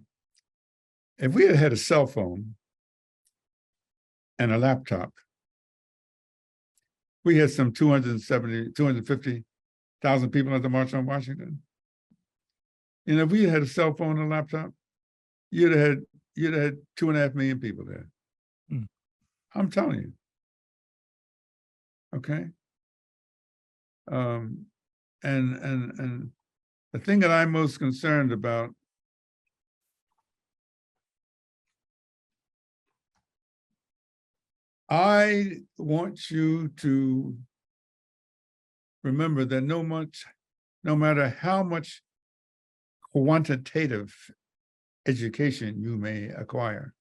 if we had had a cell phone and a laptop, we had some 250,000 people at the March on Washington. And if we had a cell phone and a laptop, you'd have had 2.5 million people there. I'm telling you. Okay. And the thing that I'm most concerned about I want you to remember that no matter how much quantitative education you may acquire,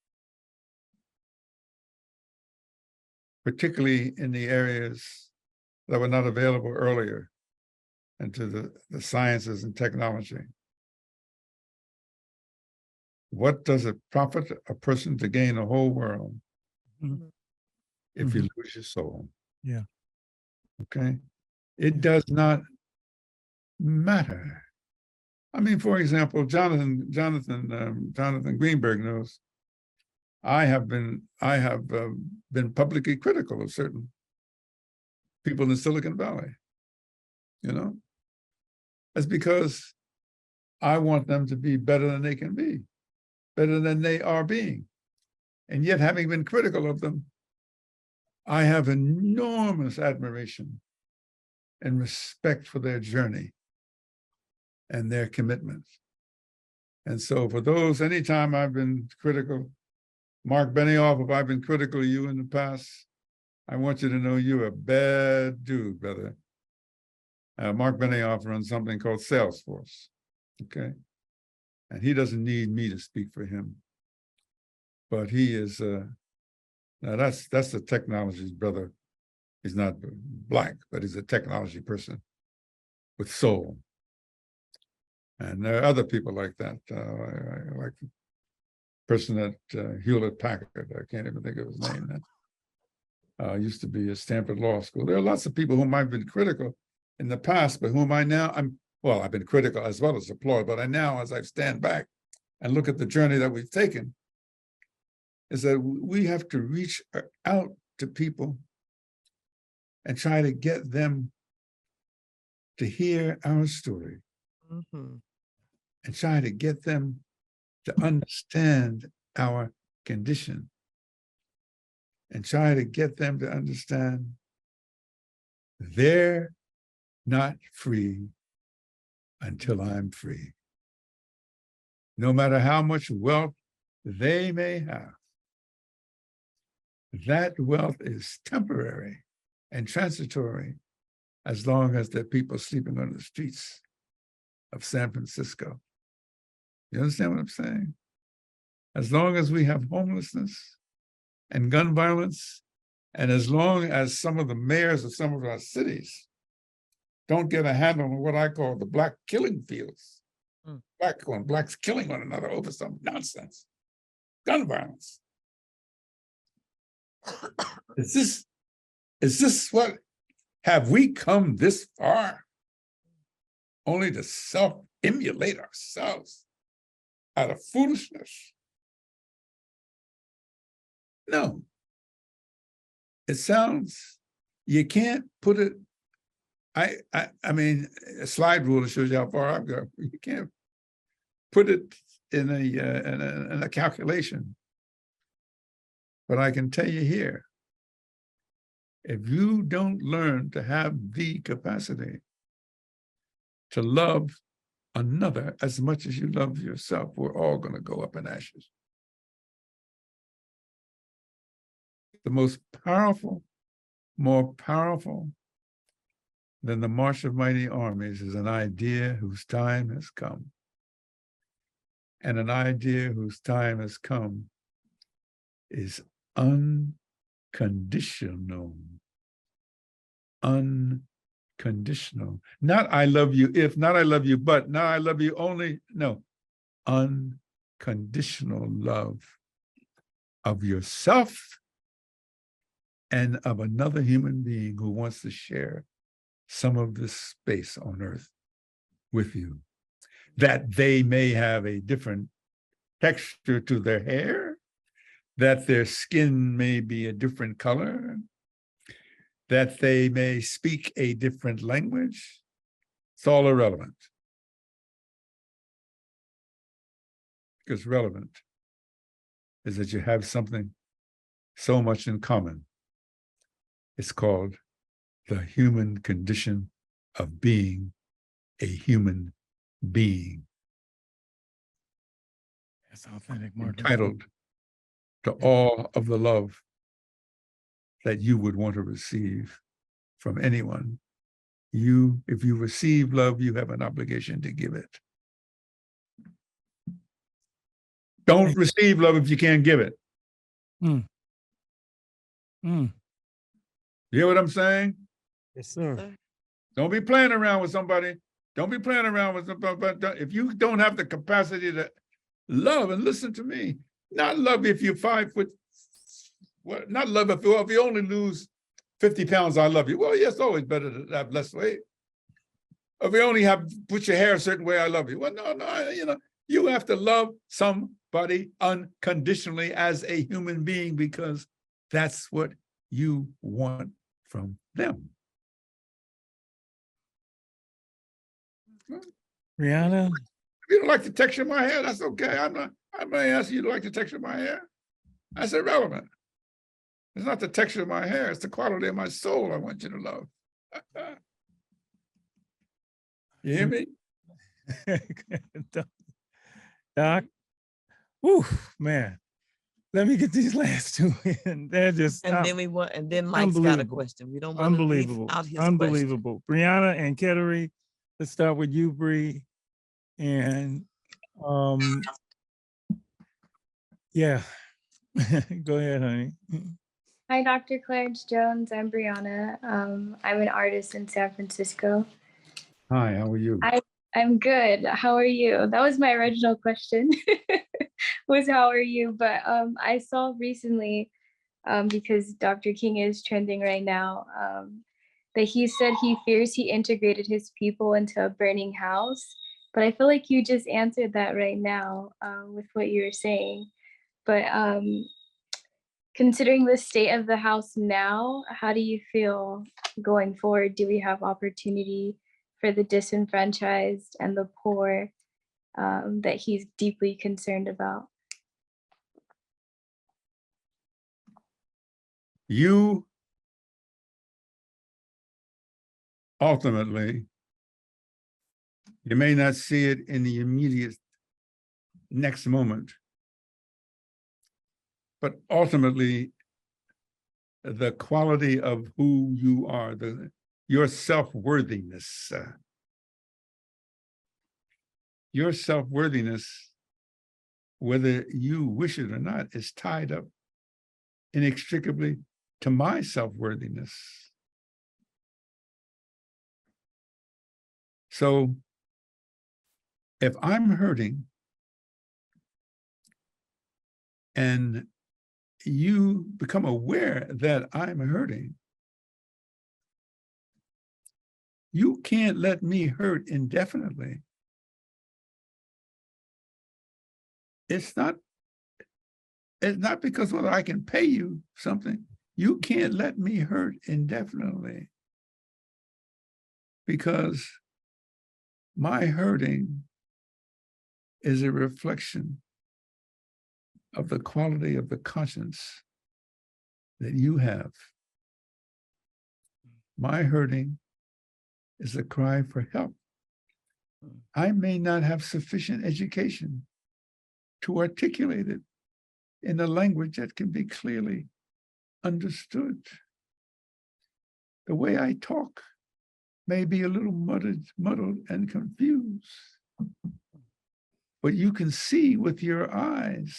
particularly in the areas that were not available earlier, and to the sciences and technology. What does it profit a person to gain the whole world if you lose your soul? Yeah. Okay. It does not matter. I mean, for example, Jonathan Greenberg knows I have been publicly critical of certain people in Silicon Valley. You know, that's because I want them to be better than they can be, better than they are being. And yet, having been critical of them, I have enormous admiration and respect for their journey and their commitments. And so for those, anytime I've been critical, Mark Benioff, if I've been critical of you in the past, I want you to know you're a bad dude, brother. Mark Benioff runs something called Salesforce, okay? And he doesn't need me to speak for him. But he is, now that's the technology's brother. He's not black, but he's a technology person with soul. And there are other people like that, like the person at Hewlett Packard, I can't even think of his name now, used to be at Stanford Law School. There are lots of people whom I've been critical in the past, but whom I've been critical as well as applaud, but as I stand back and look at the journey that we've taken, is that we have to reach out to people and try to get them to hear our story and try to get them to understand our condition and try to get them to understand they're not free until I'm free. No matter how much wealth they may have, that wealth is temporary and transitory as long as there are people sleeping on the streets of San Francisco. You understand what I'm saying? As long as we have homelessness and gun violence, and as long as some of the mayors of some of our cities don't get a handle on what I call the black killing fields, blacks killing one another over some nonsense, gun violence. Is this what Have we come this far only to self-immolate ourselves out of foolishness? No. It sounds, you can't put it, I mean, a slide rule shows you how far I've gone. You can't put it in a calculation. But I can tell you here, if you don't learn to have the capacity to love another as much as you love yourself, we're all going to go up in ashes. The most powerful, more powerful than the march of mighty armies is an idea whose time has come. And an idea whose time has come is unconditional. Unconditional. Not I love you if, not I love you but, not I love you only. No. Unconditional love of yourself and of another human being who wants to share some of this space on earth with you. That they may have a different texture to their hair, that their skin may be a different color, that they may speak a different language. It's all irrelevant. Because relevant is that you have something so much in common. It's called the human condition of being a human being. That's authentic, Martin. Entitled to all of the love that you would want to receive from anyone. If you receive love, you have an obligation to give it. Don't receive love if you can't give it. Mm. Mm. You hear what I'm saying? Yes, sir. Don't be playing around with somebody. Don't be playing around with somebody. But if you don't have the capacity to love, and listen to me, not love if you're 5 foot, well, not love if you only lose 50 pounds, I love you. Well, yes, always better to have less weight. If you only have put your hair a certain way, I love you. Well, no, you have to love somebody unconditionally as a human being because that's what you want from them. Brianna? If you don't like the texture of my hair, that's okay. I'm not asking you to like the texture of my hair. That's irrelevant. It's not the texture of my hair, it's the quality of my soul I want you to love. You hear me? Doc? Whew, man. Let me get these last two in. They're just And then Mike's got a question. We don't want to leave out his question. Unbelievable. Brianna and Kettering, let's start with you, Bree. And yeah. Go ahead, honey. Hi, Dr. Clarence Jones. I'm Brianna. I'm an artist in San Francisco. Hi, how are you? I'm good. How are you? That was my original question, was how are you? But I saw recently, because Dr. King is trending right now, that he said he fears he integrated his people into a burning house. But I feel like you just answered that right now with what you were saying. But considering the state of the house now, how do you feel going forward? Do we have opportunity for the disenfranchised and the poor that he's deeply concerned about? You ultimately, you may not see it in the immediate next moment, but ultimately, the quality of who you are, your self-worthiness, whether you wish it or not, is tied up inextricably to my self-worthiness. So if I'm hurting and you become aware that I'm hurting, You can't let me hurt indefinitely. It's not because whether I can pay you something. You can't let me hurt indefinitely, because my hurting is a reflection of the quality of the conscience that you have. My hurting is a cry for help. I may not have sufficient education to articulate it in a language that can be clearly understood. The way I talk may be a little muddled and confused, but you can see with your eyes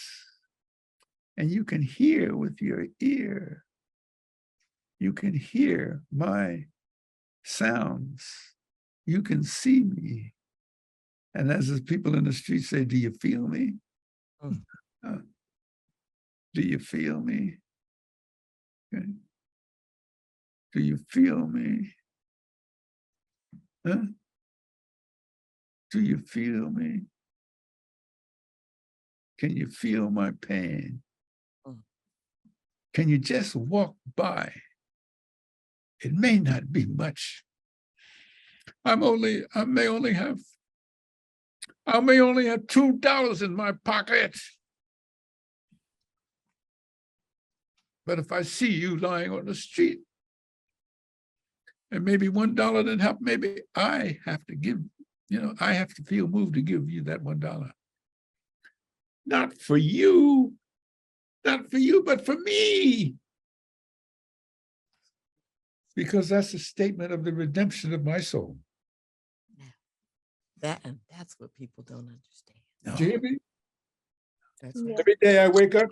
and you can hear with your ear. You can hear my sounds. You can see me. And as the people in the street say, do you feel me? Do you feel me? Okay. Do you feel me? Huh? Do you feel me? Can you feel my pain? Can you just walk by? It may not be much. I may only have $2 in my pocket. But if I see you lying on the street, and maybe $1 didn't help, maybe I have to give, I have to feel moved to give you that $1. Not for you, but for me. Because that's a statement of the redemption of my soul. That's what people don't understand. Do you hear me? That's right. Every day I wake up,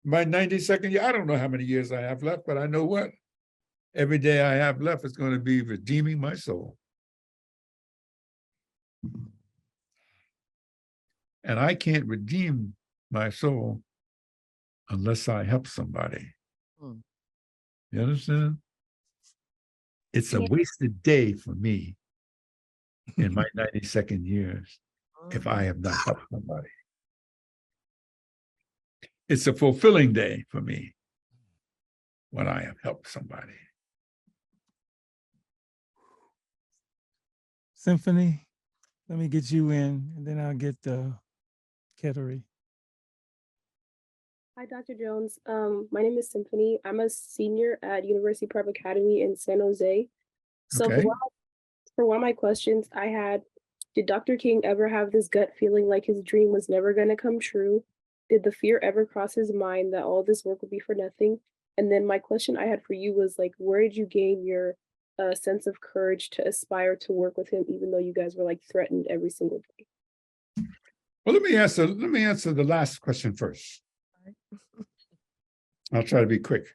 my 92nd year, I don't know how many years I have left, but I know what? Every day I have left is going to be redeeming my soul. And I can't redeem my soul unless I help somebody. You understand? It's a wasted day for me in my 92nd years if I have not helped somebody. It's a fulfilling day for me when I have helped somebody. Symphony, let me get you in, and then I'll get Kettering. Hi, Dr. Jones. My name is Symphony. I'm a senior at University Prep Academy in San Jose. So Okay. for one of my questions I had, did Dr. King ever have this gut feeling like his dream was never going to come true? Did the fear ever cross his mind that all this work would be for nothing? And then my question I had for you was like, where did you gain your sense of courage to aspire to work with him, even though you guys were like threatened every single day? Well, let me answer the last question first. I'll try to be quick.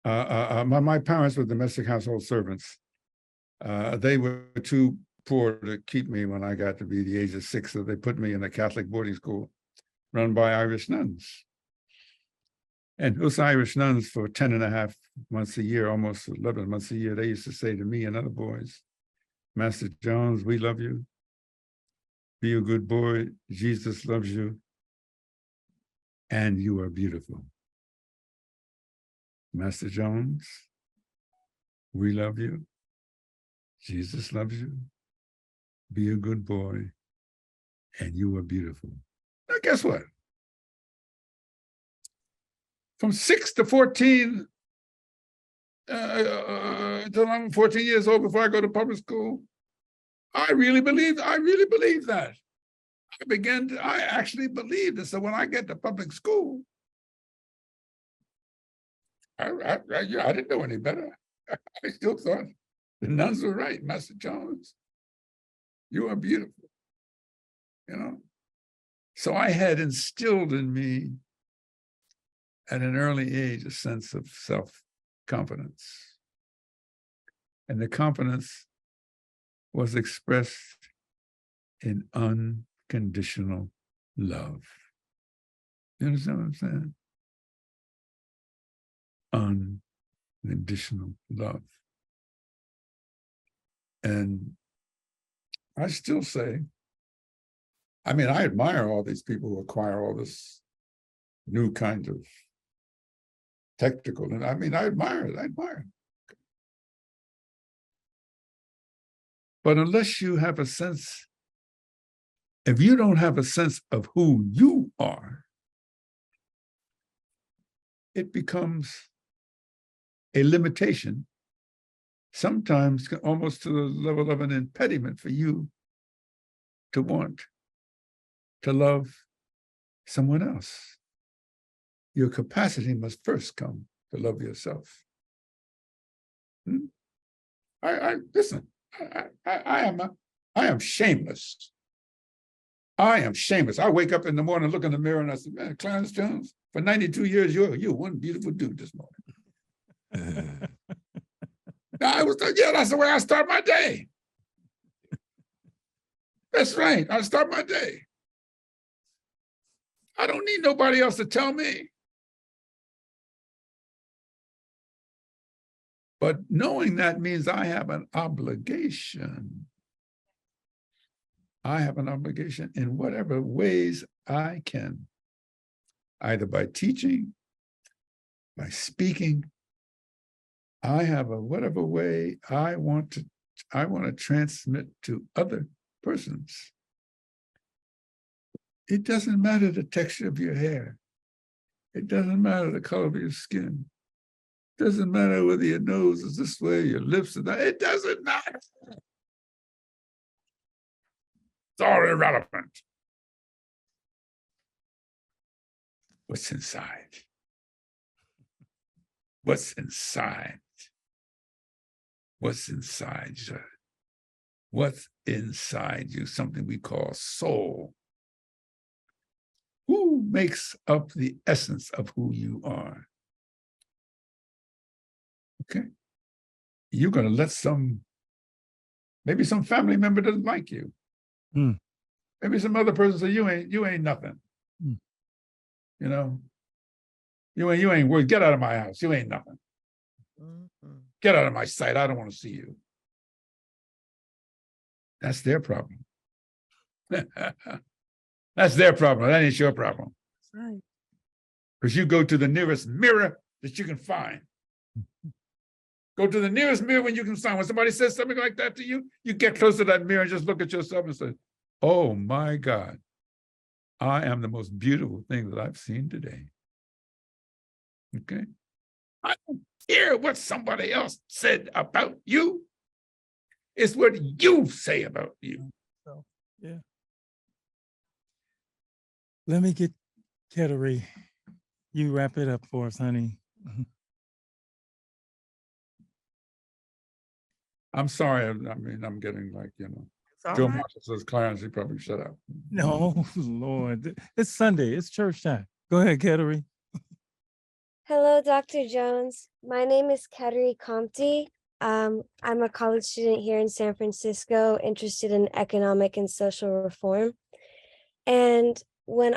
My parents were domestic household servants. They were too poor to keep me when I got to be the age of 6, so they put me in a Catholic boarding school run by Irish nuns. And those Irish nuns, for 10 and a half months a year, almost 11 months a year, they used to say to me and other boys, Master Jones, we love you. Be a good boy. Jesus loves you. And you are beautiful. Master Jones, we love you. Jesus loves you. Be a good boy. And you are beautiful. Now, guess what? From 6 to 14, till I'm 14 years old before I go to public school, I really believed that. I actually believed it. So when I get to public school, I didn't know any better. I still thought the nuns were right, Master Jones. You are beautiful, So I had instilled in me at an early age a sense of self-confidence. And the confidence was expressed in unconditional love. You understand what I'm saying? Unconditional love. And I still say, I mean, I admire all these people who acquire all this new kind of technical, and I mean, I admire it, I admire it. But unless you have a sense, if you don't have a sense of who you are, it becomes a limitation, sometimes almost to the level of an impediment for you to want to love someone else. Your capacity must first come to love yourself. Listen, I am shameless. I am shameless. I wake up in the morning, look in the mirror, and I say, man, Clarence Jones, for 92 years, you're one beautiful dude this morning. That's the way I start my day. That's right. I start my day. I don't need nobody else to tell me. But knowing that means I have an obligation. I have an obligation in whatever ways I can, either by teaching, by speaking. I have whatever way I want to transmit to other persons. It doesn't matter the texture of your hair. It doesn't matter the color of your skin. It doesn't matter whether your nose is this way, your lips are that. It doesn't matter. It's all irrelevant. What's inside? What's inside? What's inside you? What's inside you? Something we call soul. Who makes up the essence of who you are? Okay. You're going to let maybe some family member doesn't like you. Maybe some other person say, you ain't nothing. You know, you ain't worth, get out of my house. You ain't nothing. Get out of my sight. I don't want to see you. That's their problem. That's their problem. That ain't your problem. That's right. Because you go to the nearest mirror that you can find. Go to the nearest mirror when you can find. When somebody says something like that to you, you get close to that mirror and just look at yourself and say, oh my God, I am the most beautiful thing that I've seen today. Okay? I don't care what somebody else said about you. It's what you say about you. So, yeah. Let me get Kettering. You wrap it up for us, honey. I'm sorry. I mean, I'm getting like, Joe Marshall says, Clarence, he probably shut up. No, Lord. It's Sunday. It's church time. Go ahead, Kettering. Hello, Dr. Jones. My name is Kettering Compte. I'm a college student here in San Francisco, interested in economic and social reform. And when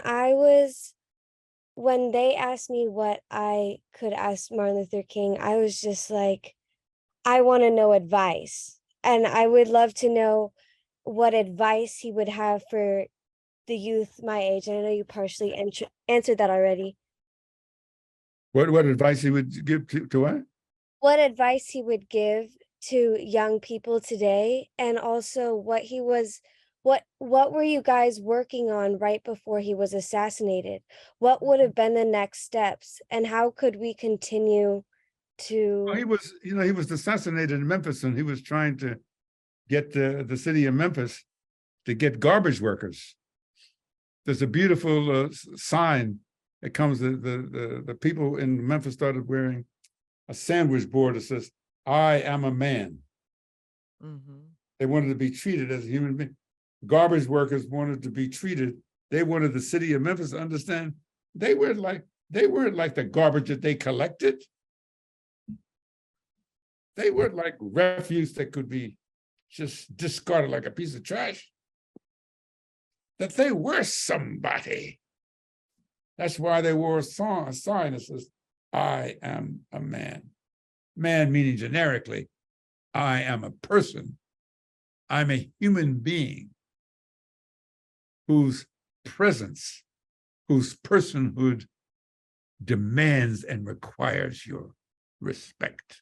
they asked me what I could ask Martin Luther King, I was just like, I want to know advice. And I would love to know what advice he would have for the youth my age. And I know you partially answered that already. What advice he would give to what? What advice he would give to young people today, and also what were you guys working on right before he was assassinated? What would have been the next steps, and how could we continue to? Well, he was assassinated in Memphis, and he was trying to get the city of Memphis to get garbage workers. There's a beautiful sign that comes. The people in Memphis started wearing a sandwich board that says, I am a man. They wanted to be treated as a human being. Garbage workers wanted to be treated. They wanted the city of Memphis to understand they weren't like the garbage that they collected. They weren't like refuse that could be just discarded like a piece of trash. That they were somebody. That's why they wore a sign that says, I am a man. Man meaning generically, I am a person I'm a human being whose presence, whose personhood demands and requires your respect.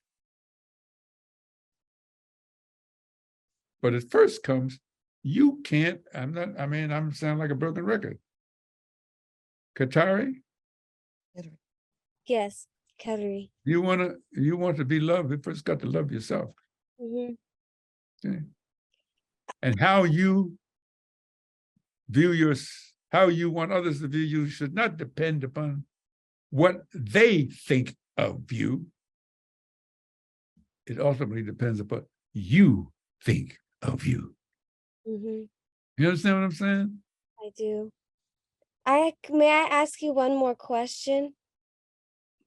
But it first comes, you can't, I'm sounding like a broken record. Katari, Yes, Kateri. you want to be loved, you first got to love yourself. Mm-hmm. Okay. And how you view how you want others to view you should not depend upon what they think of you. It ultimately depends upon you think of you. Mm-hmm. You understand what I'm saying? I do. May I ask you one more question?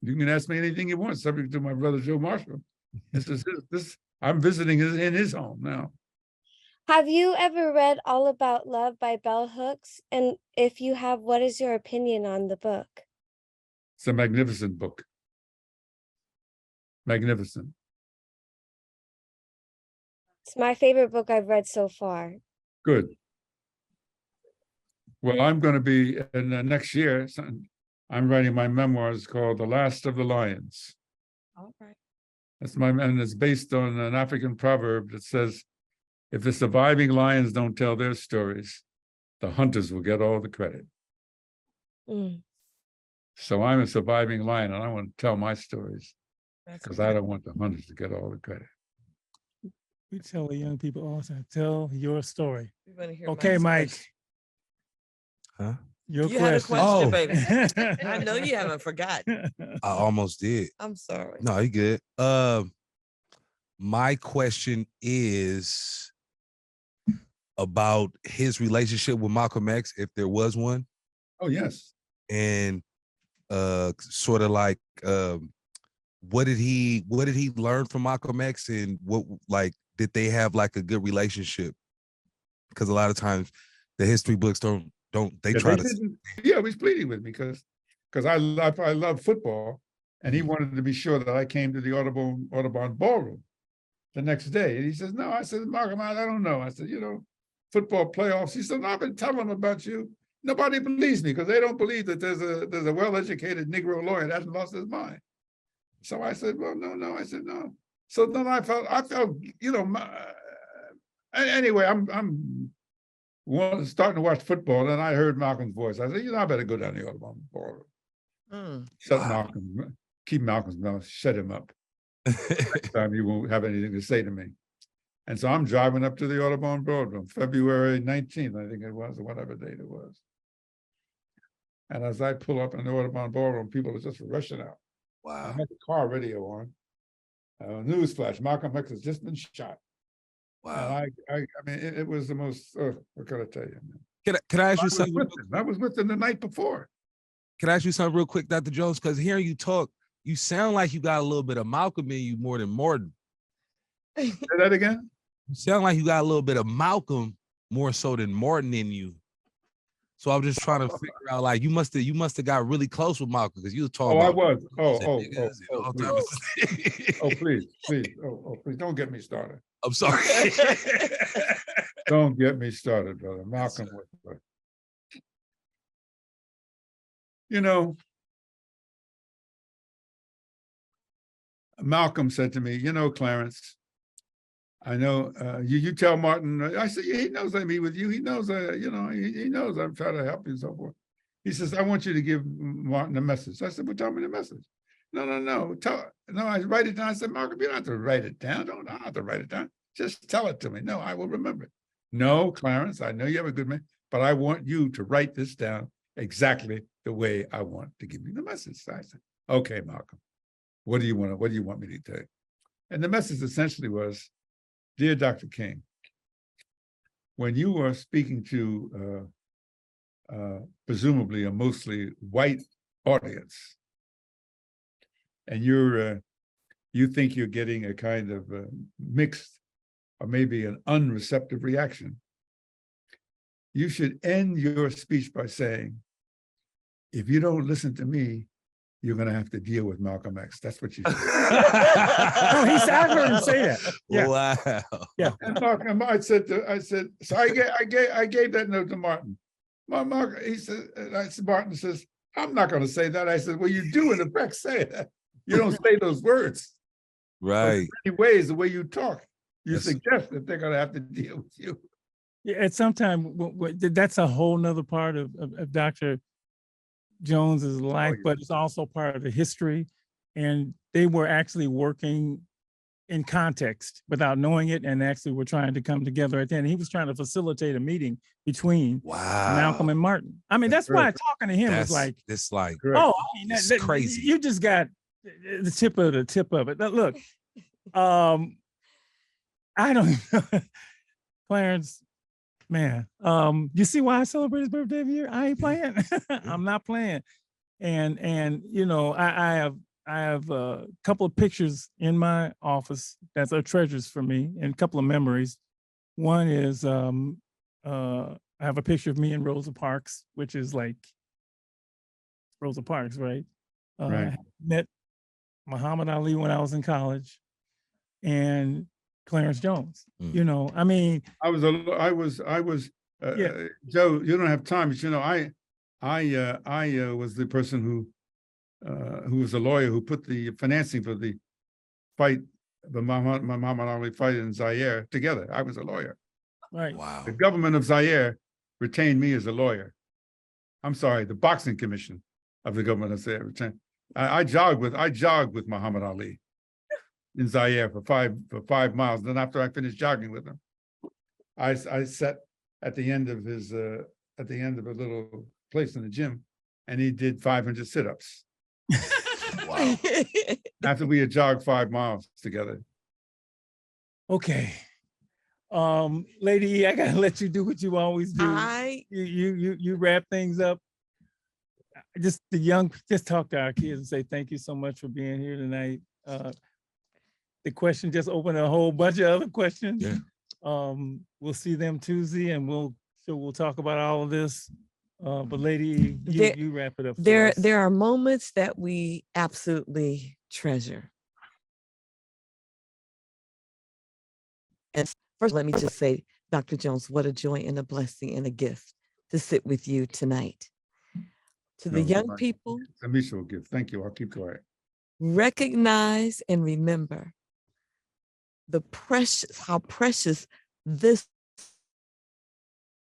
You can ask me anything you want, subject to my brother Joe Marshall. I'm visiting in his home now. Have you ever read All About Love by Bell Hooks? And if you have, what is your opinion on the book? It's a magnificent book. Magnificent. It's my favorite book I've read so far. Good. Well, I'm going to be in next year. I'm writing my memoirs called The Last of the Lions. All right. And it's based on an African proverb that says, if the surviving lions don't tell their stories, the hunters will get all the credit. Mm. So I'm a surviving lion and I want to tell my stories because I don't want the hunters to get all the credit. We tell the young people all the time, tell your story. We want to hear Okay, Mike. question. Huh? Your You had a question, Oh. baby. I know you haven't forgotten. I almost did. I'm sorry. No, you good. My question is about his relationship with Malcolm X, if there was one. Oh, yes. And sort of like what did he learn from Malcolm X, and what, like, did they have like a good relationship? Because a lot of times the history books don't they Yeah, try they to didn't- yeah, he was pleading with me because I love football, and he wanted to be sure that I came to the Audubon ballroom the next day. And he says, no. I said, Malcolm, I don't know. I said, football playoffs. He said, no, I've been telling them about you. Nobody believes me because they don't believe that there's a well-educated Negro lawyer that hasn't lost his mind. So I said, well, no. I said, no. So then I felt, anyway, I'm starting to watch football, and I heard Malcolm's voice. I said, I better go down the Audubon ballroom. Shut Malcolm, keep Malcolm's mouth, shut him up. Next time you won't have anything to say to me. And so I'm driving up to the Audubon ballroom, February 19th, I think it was, or whatever date it was. And as I pull up in the Audubon ballroom, people are just rushing out. Wow. I had the car radio on. Newsflash, Malcolm X has just been shot. Wow. And I mean, it was the most, what can I tell you? Can I ask you something? I was with them the night before. Can I ask you something real quick, Dr. Jones? Because hearing you talk, you sound like you got a little bit of Malcolm in you more than Morton. Say that again? You sound like you got a little bit of Malcolm more so than Morton in you. So I'm just trying to figure out, like, you must have got really close with Malcolm because you was talking I about. was. Please. Please don't get me started. I'm sorry. Don't get me started, brother. Malcolm was. Malcolm said to me, Clarence, I know you tell Martin. I said, yeah, he knows I meet with you. He knows, he knows I'm trying to help you and so forth. He says, I want you to give Martin a message. I said, well, tell me the message. No. I write it down. I said, Malcolm, you don't have to write it down. I don't have to write it down. Just tell it to me. No, I will remember it. No, Clarence, I know you have a good man, but I want you to write this down exactly the way I want to give you the message. So I said, okay, Malcolm, what do you want me to tell you? And the message essentially was, dear Dr. King, when you are speaking to presumably a mostly white audience, and you think you're getting a kind of mixed or maybe an unreceptive reaction, you should end your speech by saying, if you don't listen to me, you're going to have to deal with Malcolm X. That's what you said. No, I've heard him say that. Yeah. Wow. Yeah. And I said, so I gave that note to Martin. Mark, he said, Martin says, I'm not going to say that. I said, well, you do in effect say that. You don't say those words. Right. Many ways, the way you talk, you Yes. suggest that they're going to have to deal with you. Yeah, at some time, that's a whole nother part of Dr. Jones's life, but it's also part of the history. And they were actually working in context without knowing it, and actually were trying to come together at the end. He was trying to facilitate a meeting between Malcolm and Martin. I mean, that's why talking to him was like, it's like, oh, I mean, it's that, crazy. You just got the tip of it. Now, look, I don't know. Clarence, man, you see why I celebrate his birthday every year? I ain't playing. I'm not playing. And you know, I have a couple of pictures in my office that are treasures for me, and a couple of memories. One is I have a picture of me and Rosa Parks, which is like Rosa Parks, right? Right. I met Muhammad Ali when I was in college, and Clarence Jones. You know, I mean, I was Joe, you don't have time, but you know, I was the person who was a lawyer who put the financing for the fight, the Muhammad Ali fight in Zaire together. I was a lawyer. Right. Wow. The government of Zaire retained me as a lawyer. I'm sorry, the boxing commission of the government of Zaire retained. I jogged with Muhammad Ali in Zaire for 5 miles. Then after I finished jogging with him, I sat at the end of a little place in the gym, and he did 500 sit-ups. Wow. After we had jogged 5 miles together. Okay. Lady E, I gotta let you do what you always do. You wrap things up. Just talk to our kids and say thank you so much for being here tonight. The question just opened a whole bunch of other questions. Yeah. We'll see them Tuesday, and we'll talk about all of this. But Lady E, you wrap it up. There are moments that we absolutely treasure. And first, let me just say, Dr. Jones, what a joy and a blessing and a gift to sit with you tonight. To the young people, it's a mutual gift. Thank you. I'll keep quiet. Recognize and remember how precious this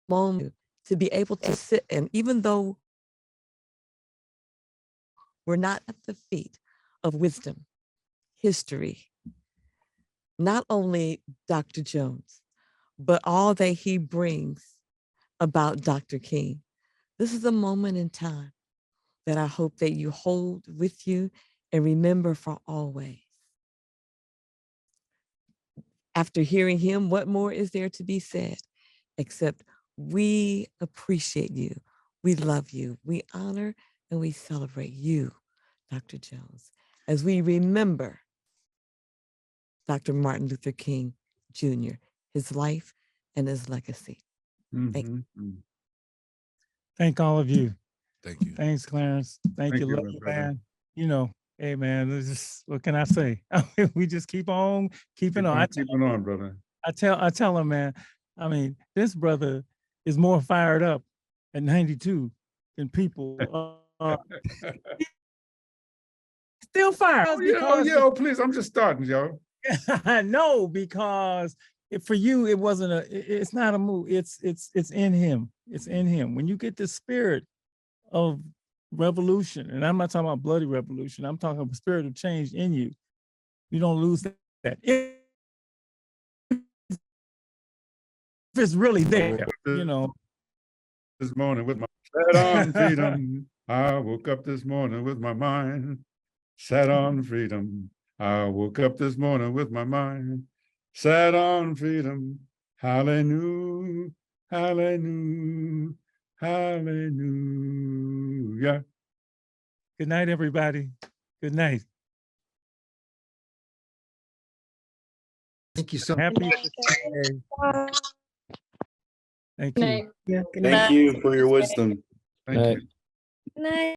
moment to be able to sit, and even though we're not at the feet of wisdom, history, not only Dr. Jones, but all that he brings about Dr. King. This is a moment in time that I hope that you hold with you and remember for always. After hearing him, what more is there to be said except we appreciate you, we love you, we honor and we celebrate you, Dr. Jones, as we remember Dr. Martin Luther King Jr., his life and his legacy. Thank you. Thank all of you. Thank you. Thanks, Clarence. Thank you, you, love my you, brother. man. You know, hey, man, this is, what can I say? We just keep on keeping on. Keeping on, brother. I tell him, man, I mean, this brother is more fired up at 92 than people. Still fired. Oh, please, I'm just starting, yo. No, because for you, it wasn't it's not a move. It's in him. It's in him. When you get the spirit of revolution, and I'm not talking about bloody revolution, I'm talking about spirit of change in you, you don't lose that. If it's really there, you know. This morning with my set on freedom, I woke up this morning with my mind set on freedom. I woke up this morning with my mind set on freedom. Hallelujah, hallelujah, hallelujah. Good night, everybody. Good night. Thank you so much. Thank you. Thank you for your wisdom. Thank you. Good night.